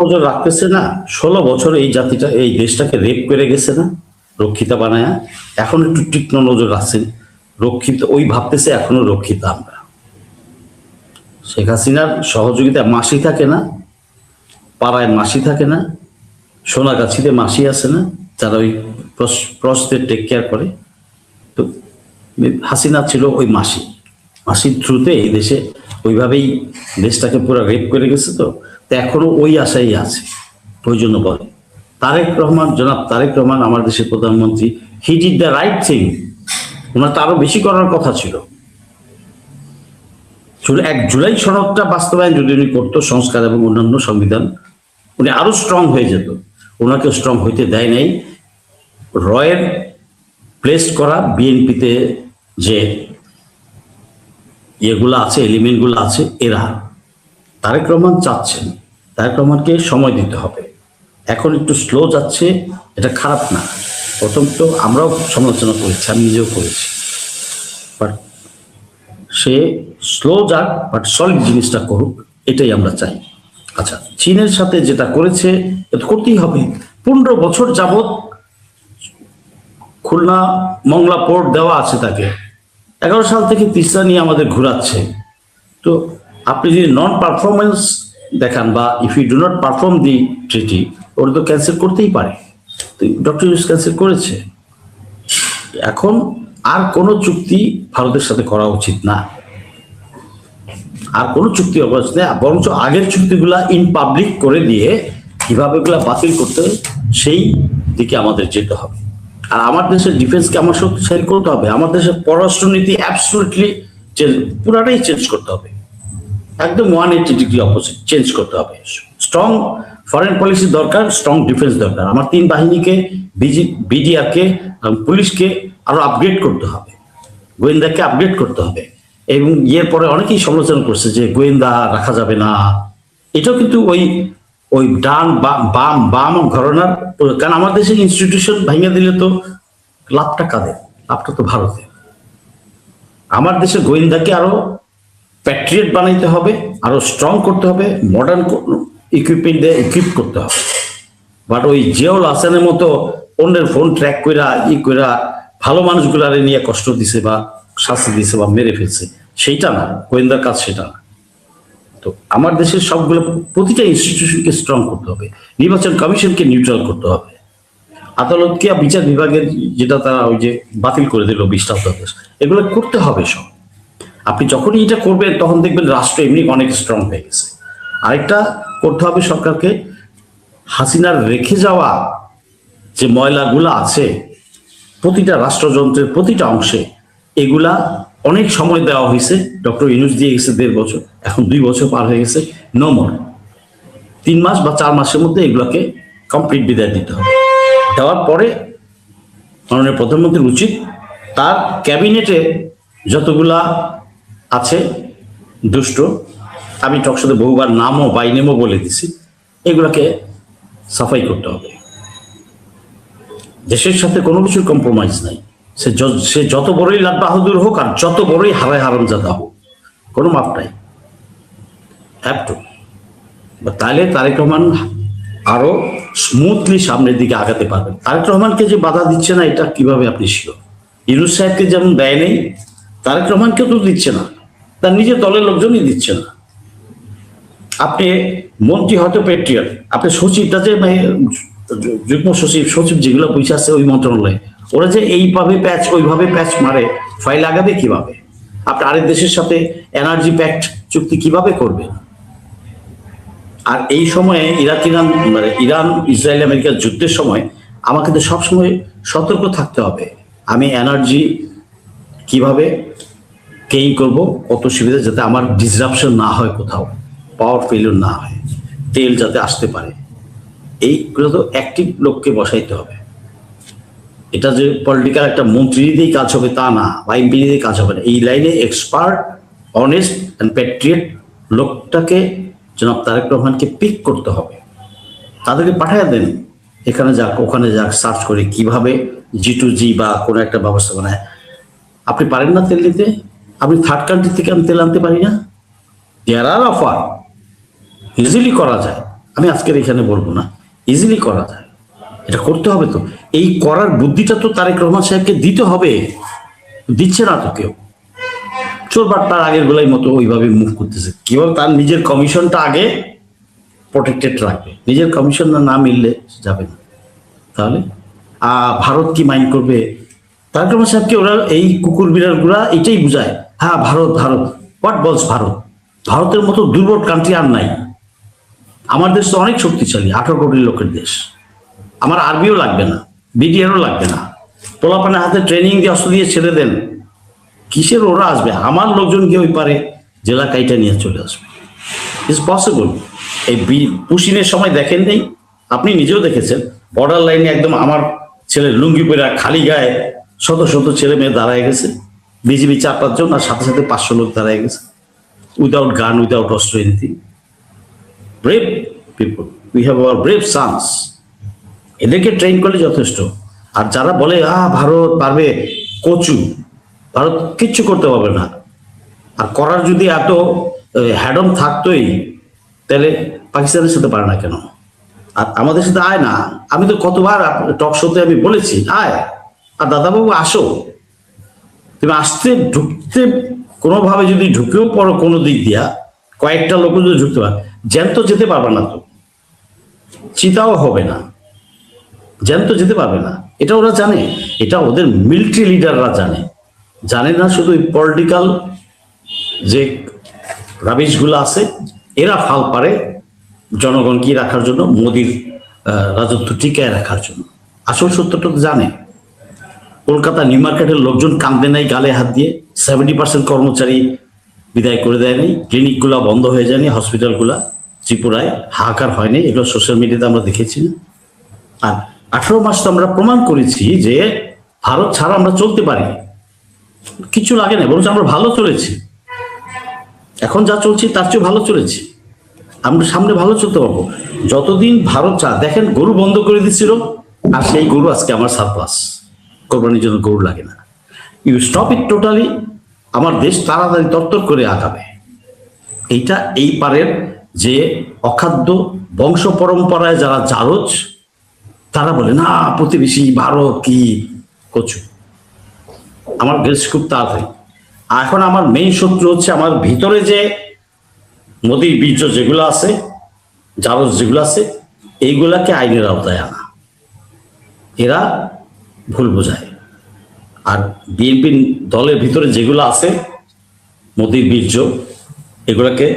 নজর রাখতেছে না, 16 বছর এই জাতিটা, এই দেশটাকে রেপ করে গেছে না রক্ষিতা বানায়া, এখন একটু তীক্ষ্ণ নজর রাখছেন, রক্ষিত ওই ভাবতেছে এখনো রক্ষিতা আমরা। শেখ হাসিনার সহযোগিতা মাসি থাকে না, পাড়ায় মাসি থাকে না, সোনাগাছিতে মাসি আছে না, যারা ওই প্রস্তের টেক কেয়ার করে। তো হাসিনা ছিল ওই মাসির থ্রুতে এই দেশে ওইভাবেই দেশটাকে পুরো রেপ করে গেছে। তো এখনো ওই আশাই আছে। ওই জন্য বলে জনাব তারেক রহমান আমার দেশের প্রধানমন্ত্রী, he did the right thing. ওনার তো আরো বেশি করার কথা ছিল। 1 জুলাই সনদটা বাস্তবায়ন যদি উনি করতো, সংস্কার এবং অন্যান্য সংবিধান, উনি আরো স্ট্রং হয়ে যেত। ওনাকে স্ট্রং হইতে দেয় নাই রয়ের প্লেস করা বিএনপিতে যে ইয়েগুলো আছে, এলিমেন্টগুলো আছে, এরা। তারেক রহমান চাচ্ছেন, তারেক রহমানকে সময় দিতে হবে। এখন একটু স্লো যাচ্ছে, এটা খারাপ না। প্রথম তো আমরাও সমালোচনা করেছি, আমি নিজেও করেছি, বাট সে স্লো যাক, বাট সলিড জিনিসটা করুক, এটাই আমরা চাই। আচ্ছা, চীনের সাথে যেটা করেছে এটা করতেই হবে। 15 বছর যাবৎ খুলনা মংলা পোর্ট দেওয়া আছে তাকে, 11 সাল থেকে তিস্তা নিয়ে আমাদের ঘুরাচ্ছে। তো আপনি যদি নন পারফরমেন্স দেখান, বা if you do not perform the treaty, ওরা তো ক্যান্সেল করতেই পারে। তো ডক্টর ইউনুস ক্যান্সেল করেছে। এখন আর কোনো চুক্তি ভারতের সাথে করা উচিত না, আর কোনো চুক্তি অবস্থা নেই, বরঞ্চ আগের চুক্তিগুলা ইন পাবলিক করে দিয়ে কিভাবে এগুলা বাতিল করতে, সেই দিকে আমাদের যেতে হবে। আর আমার দেশের ডিফেন্সকে আমার শক্তিশালী করতে হবে। আমার দেশের পররাষ্ট্রনীতি অ্যাবসলিউটলি পুরাটাই চেঞ্জ করতে হবে, একদম 180 ডিগ্রি অপোজিট চেঞ্জ করতে হবে। স্ট্রং ফরেন পলিসি দরকার, স্ট্রং ডিফেন্স দরকার। আমার 3 বাহিনীকে, বিডিআরকে, পুলিশকে আরো আপগ্রেড করতে হবে, গোয়েন্দাকে আপগ্রেড করতে হবে। এবং এর পরে অনেকেই সমালোচনা করছে যে গোয়েন্দা রাখা যাবে না, এটাও কিন্তু ওই ডান বাম ঘরানার। কারণ আমার দেশের ইনস্টিটিউশন ভেঙে দিলে তো লাভটা কাদের? লাভটা তো ভারতে। আমার দেশের গোয়েন্দাকে আরো প্যাট্রিয়ট বানাইতে হবে, আরো স্ট্রং করতে হবে, মডার্ন ইকুইপমেন্ট দিয়ে ইকুইপ করতে হবে। বাট ওই জিয়াউল হাসানের মতো অন্যের ফোন ট্র্যাক কইরা কইরা ভালো মানুষগুলারে নিয়ে কষ্ট দিছে বা শাস্তি দিছে বা মেরে ফেলছে, সেইটা না, গোয়েন্দার কাজ সেটা না। তো আমার দেশের সবগুলো প্রতিটা ইনস্টিটিউশনকে স্ট্রং করতে হবে, নির্বাচন কমিশনকে নিউট্রাল করতে হবে, আদালতকে বিচার বিভাগের যেটা তারা ওই যে বাতিল করে দিল 20টা অধ্যাদেশ, এগুলো করতে হবে সব। আপনি যখনই এটা করবেন তখন দেখবেন রাষ্ট্র এমনি অনেক স্ট্রং হয়ে গেছে। আরেকটা করতে হবে সরকারকে, হাসিনার রেখে যাওয়া যে ময়লাগুলা আছে প্রতিটা রাষ্ট্রযন্ত্রের প্রতিটা অংশে, এগুলা অনেক সময় দেওয়া হয়েছে। ডক্টর ইউনূস দিয়ে গেছে 1.5 বছর, এখন 2 বছর পার হয়ে গেছে, নো মোর। 3 মাস বা 4 মাসের মধ্যে এগুলাকে কমপ্লিট বিদায় দিতে হবে। দেওয়ার পরে মাননীয় প্রধানমন্ত্রীর উচিত তার ক্যাবিনেটে যতগুলা আছে দুষ্ট, আমি টকশোতে বহুবার নামও বাই নেমও বলে দিছি, এগুলাকে সাফাই করতে হবে। দেশের সাথে কোনো কিছুর কম্প্রোমাইজ নাই, সে যত বড়ই লাট বাহাদুর হোক আর যত বড়ই হারায় হারামজাদা হোক, কোনো মাপ নাই, হ্যাভ টু। তাহলে তারেক রহমান আরো স্মুথলি সামনের দিকে আগাতে পারবেন। তারেক রহমানকে যে বাধা দিচ্ছে না, এটা কিভাবে আপনি শিওর? ইউনূস সাহেবকে যেমন দেয় নেই, তারেক রহমানকেও তো দিচ্ছে না, তার নিজের দলের লোকজনই দিচ্ছে না। আপনি মন্ত্রী হয়তো প্যাট্রিয়ট, আপনি সচিবটা যে যুগ্ম সচিব সচিব যেগুলো বসে আছে ওই মন্ত্রণালয়ে, ওরা যে এইভাবে প্যাচ ওইভাবে প্যাচ মারে, ফাইল লাগাবে কিভাবে? আপনি আরেক দেশের সাথে এনার্জি প্যাক্ট চুক্তি কিভাবে করবেন? আর এই সময়ে ইরান ইসরায়েল আমেরিকার যুদ্ধের সময় আমাকে তো সবসময় সতর্ক থাকতে হবে, আমি এনার্জি কিভাবে গেইন করব, কত সুবিধা, যাতে আমার ডিসরাপশন না হয়, কোথাও পাওয়ার ফেলিওর না হয়, তেল যাতে আসতে পারে। এইগুলো তো অ্যাক্টিভ লোককে বসাইতে হবে। এটা যে পলিটিক্যাল একটা মন্ত্রী দিয়েই কাজ হবে তা না, বা এমপি দিয়েই কাজ হবে না। এই লাইনে এক্সপার্ট, অনেস্ট অ্যান্ড প্যাট্রিয়ট লোকটাকে জনাব তারেক রহমানকে পিক করতে হবে। তাদেরকে পাঠিয়ে দেন, এখানে যাক ওখানে যাক, সার্চ করে কিভাবে G2G বা কোনো একটা ব্যবস্থা বানায়। আপনি পারেন না তেল দিতে, আপনি থার্ড কান্ট্রি থেকে আমি তেল আনতে পারি না, দেয়ার আর অফার, ইজিলি করা যায়। আমি আজকের এখানে বলবো না, ইজিলি করা যায়, এটা করতে হবে। তো এই করার বুদ্ধিটা তো তারেক রহমান সাহেবকে দিতে হবে, দিচ্ছে না তো কেউ। চোরবাট তার আগের গুলাই মতো ওইভাবে মুভ করতেছে, কিভাবে তার নিজের কমিশনটা আগে প্রোটেক্টেড রাখবে, নিজের কমিশন না মিললে যাবে না। তাহলে ভারত কি মাইন্ড করবে? তারেক রহমান সাহেবকে ওরা এই কুকুর বিড়াল গুলা এটাই বুঝায়, হ্যাঁ ভারত ভারত, হোয়াট বলস ভারত? ভারতের মতো দুর্বল কান্ট্রি আর নাই। আমার দেশ তো অনেক শক্তিশালী, 18 কোটি লোকের দেশ, আমার আর্মিও লাগবে না, বিডিআরও লাগবে না, পোলাপানের হাতে ট্রেনিং দিয়ে অস্ত্র দিয়ে ছেড়ে দেন, কিসের ওরা আসবে? আমার লোকজন গিয়ে ওই পারে জেলা কাইটা নিয়ে চলে আসবে। It's possible. এই পুশিনের সময় দেখেন নেই, আপনি নিজেও দেখেছেন, বর্ডার লাইনে একদম আমার ছেলে লুঙ্গি পরে খালি গায়ে শত শত ছেলে মেয়ে দাঁড়ায় গেছে, বিজিবি 4-5 জন, আর সাথে সাথে 500 লোক দাঁড়ায় গেছে, উইদাউট গান, উইদাউট অস্ত্র, anything. Brave people, we have our brave sons. এদেরকে ট্রেন করলে যথেষ্ট। আর যারা বলে ভারত পারবে, কচু, ভারত কিচ্ছু করতে পারবে না। আর করার যদি এত হ্যাডম থাকতোই, তাহলে পাকিস্তানের সাথে পারে না কেন? আর আমাদের সাথে আয় না। আমি তো কতবার টক শোতে আমি বলেছি আয়, আর দাদাবাবু আসো, তুমি আসতে ঢুকতে কোনোভাবে যদি ঢুকেও পড়ো কোনো দিক দিয়া, কয়েকটা লোক যদি ঢুকতে পারে, জ্যান্ত যেতে পারবে না, তো চিতাও হবে না, জ্যান্ত যেতে পারবে না। এটা ওরা জানে, এটা ওদের মিলিটারি লিডাররা জানে, জানে না শুধু পলিটিক্যাল যে রাবিশগুলো আছে, এরা ফাল পারে জনগণকে রাখার জন্য, মোদির রাজত্ব টিকায় রাখার জন্য। আসল সত্যটা তো জানে। কলকাতা নিউ মার্কেটের লোকজন কান্দে নাই গালে হাত দিয়ে, 70% কর্মচারী বিদায় করে দেয়নি, ক্লিনিকগুলা বন্ধ হয়ে যায়নি, হসপিটালগুলা ত্রিপুরায় হাহাকার হয়নি, এগুলো সোশ্যাল মিডিয়াতে আমরা দেখেছি। আর 18 মাস তো আমরা প্রমাণ করেছি যে ভারত ছাড়া আমরা চলতে পারি, কিছু লাগে না, বরঞ্চ আমরা ভালো চলেছি। এখন যা চলছি তার চেয়ে ভালো চলেছি, আমরা সামনে ভালো চলতে পারবো যতদিন ভারত দেখেন গরু বন্ধ করে দিচ্ছিল, আর সেই গরু আজকে আমার সারপ্লাস, কোরবানির জন্য গরু লাগে না। ইউ স্টপ ইট টোটালি, আমার দেশ তাড়াতাড়ি তত্তর করে আগাবে। এইটা এই পারের যে অখাদ্য বংশ পরম্পরায় যারা জারজ, তারা বলে না প্রতিবেশী ভারত কি কচু। আমার গেস খুব তাড়াতাড়ি। এখন আমার মেইন শত্রু হচ্ছে আমার ভিতরে যে মোদির বীর্য যেগুলো আছে, জারজ যেগুলো আছে, এইগুলাকে আইনের আওতায় আনা। এরা ভুল বোঝায়। আর বিএনপি দলের ভিতরে যেগুলো আছে মোদির বীর্য, এগুলাকে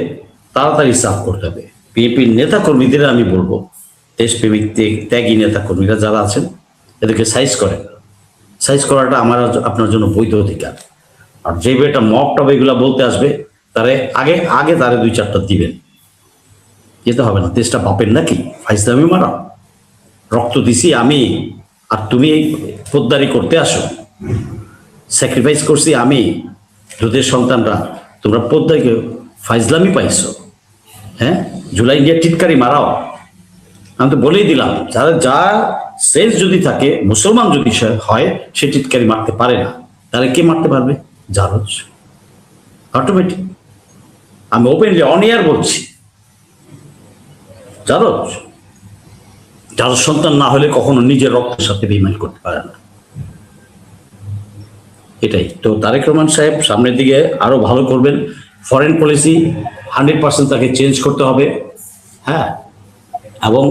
তাড়াতাড়ি সাফ করতে হবে। বিএনপির নেতা কর্মীদের আমি বলবো, দেশপ্রেমিক ত্যাগী নেতা কর্মীরা যারা আছেন, এদেরকে সাইজ করেন। সাইজ করাটা আমার আপনার জন্য বৈধ অধিকার। আর যে বেটা মক টপ এগুলা বলতে আসবে, তারে আগে আগে তারে 2-4টা দিবেন। যেতে হবে না, দেশটা বাপের নাকি ফাইজলামি মারা। রক্ত দিছি আমি, আর তুমি ফৌজদারি করতে আসো। স্যাক্রিফাইস করছি আমি, দুধের সন্তানরা, তোমরা পদ্মাকে ফাইজলামি পাইছো। হ্যাঁ, জুলাই গিয়ে টিটকারি মারাও। আমি তো বলেই দিলাম, যারা যা সেন্স যদি থাকে, মুসলমান যদি হয়, সে টিটকারি মারতে পারে না। তাহলে কে মারতে পারবে? জারজ, অটোমেটিক। আমি ওপেনলি অন এয়ার বলছি, জারজ জারজ সন্তান না হলে কখনো নিজের রক্তের সাথে বেইমানি করতে পারে না। এটাই তো। তারেক রহমান সাহেব সামনের দিকে আরো ভালো করবেন। ফরেন পলিসি 100% তাকে চেঞ্জ করতে হবে। হ্যাঁ, এবং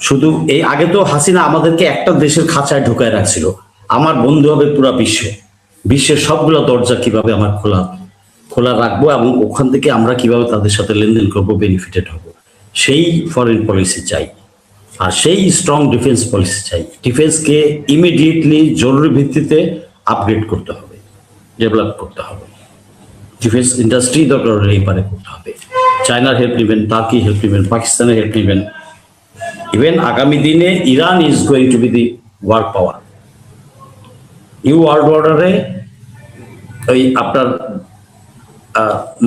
শুধু এই আগে তো হাসিনা আমাদেরকে একটা দেশের খাঁচায় ঢুকায় রাখছিল। আমার বন্ধু হবে পুরা বিশ্বের সবগুলো দরজা কিভাবে আমার খোলা রাখবো, এবং ওখান থেকে আমরা কিভাবে তাদের সাথে লেনদেন করবো, বেনিফিটেড হবো, সেই ফরেন পলিসি চাই। আর সেই স্ট্রং ডিফেন্স পলিসি চাই। ডিফেন্সকে ইমিডিয়েটলি জরুরি ভিত্তিতে আপগ্রেড করতে হবে, ডেভেলপ করতে হবে। ডিফেন্স ইন্ডাস্ট্রি দরকার হলে এই পারে করতে হবে। চায়নার হেল্প নেবেন, টার্কি হেল্প নেবেন, পাকিস্তানের হেল্প নেবেন। ইভেন আগামী দিনে Iran is going to be the world power. New world অর্ডারে ওই আপনার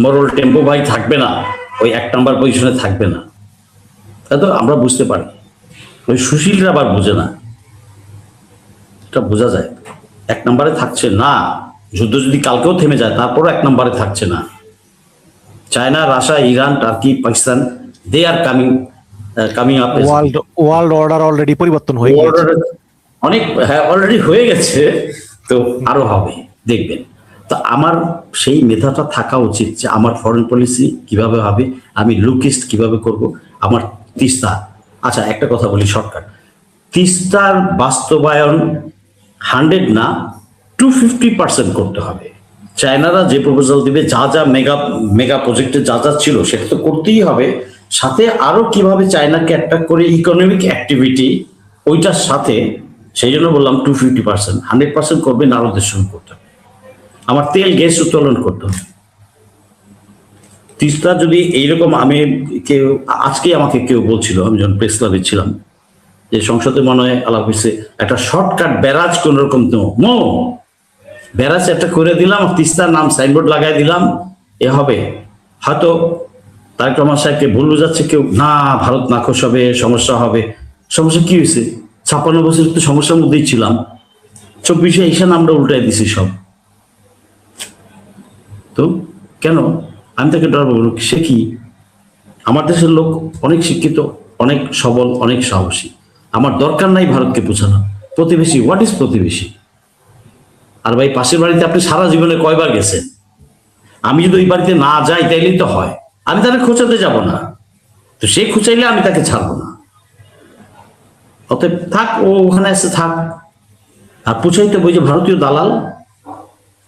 মোরাল টেম্পো ভাই থাকবে না, ওই 1 নাম্বার পজিশনে থাকবে না। তা তো আমরা বুঝতে পারি, ওই সুশীলরা আবার বোঝে না। এটা বোঝা যায় 1 নাম্বারে থাকছে না। যুদ্ধ যদি কালকেও থেমে যায়, তারপরও 1 নাম্বারে থাকছে না। China, Russia, Iran, Turkey, Pakistan, they are coming up. World order already পরিবর্তন হয়ে গেছে, অনেক। হ্যাঁ, অলরেডি হয়ে গেছে, তো আরো হবে দেখবেন। তো আমার সেই মেধাটা থাকা উচিত যে আমার ফরেন পলিসি কিভাবে হবে, আমি লুক ইস্ট কিভাবে করব, আমার তিস্তা। আচ্ছা, একটা কথা বলি শর্টকাট। তিস্তার বাস্তবায়ন 100 না 250% করতে হবে। চায়নারা যে প্রপোজাল দিবে, যা যা মেগা প্রজেক্টে যা যা ছিল, সেটা তো করতেই হবে। সাথে আরো কিভাবে চায়নাকে অ্যাট্রাক্ট করে ইকোনমিক অ্যাক্টিভিটি, ওইটার সাথে। সেই জন্য বললাম 250%। 100% করবেন, আরো দেশ শুরু করতে হবে। আমার তেল গ্যাস উত্তোলন করতে হবে। তিস্তা যদি এইরকম, আমি আজকে আমাকে কেউ বলছিল, আমি যখন প্রেস ক্লাবে ছিলাম, যে সংসদে মনে হয় আলাপ হয়েছে, একটা শর্টকাট ব্যারাজ কোন রকম ব্যারাজ একটা করে দিলাম, তিস্তার নাম সাইনবোর্ড লাগাই দিলাম, এ হবে। হয়তো তারেক রহমান সাহেবকে ভুল বোঝাচ্ছে কেউ, না ভারত নাখোশ হবে, সমস্যা হবে। সমস্যা কি হয়েছে? 56 বছর তো সমস্যার মধ্যেই ছিলাম। 24-এ এসে আমরা উল্টাই দিছি সব। তো কেন আমি তাকে ডরাবো? সে কি? আমার দেশের লোক অনেক শিক্ষিত, অনেক সবল, অনেক সাহসী। আমার দরকার নাই ভারতকে বোঝানো। প্রতিবেশী, হোয়াট ইজ প্রতিবেশী? আর ভাই, পাশের বাড়িতে আপনি সারা জীবনে কয়বার গেছেন? আমি যদি ওই বাড়িতে না যাই তাইলেই তো হয়। আমি তাকে খোঁচাতে যাব না, তো সে খুঁচাইলে আমি তাকে ছাড়বো না। অতএব থাক, ও ওখানে এসে থাক। আর পুছাইতে বই যে ভারতীয় দালাল,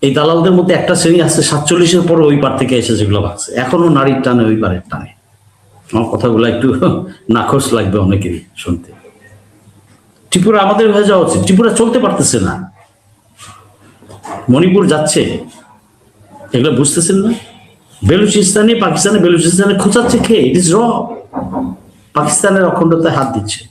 এই দালালদের মধ্যে একটা শ্রেণী আছে 47-এর পর ওই পার থেকে এসে যেগুলো ভাগছে, এখনো নারীর টানে ওই পারের টানে। আমার কথাগুলো একটু নাখোশ লাগবে অনেকেরই শুনতে। ত্রিপুরা আমাদের হয়ে যাওয়া উচিত। ত্রিপুরা চলতে পারতেছে না, মণিপুর যাচ্ছে, এগুলো বুঝতেছেন না? পাকিস্তানে বেলুচিস্তানে খোঁচাচ্ছে কে? It is wrong. পাকিস্তানের অখণ্ডতায় হাত দিচ্ছে।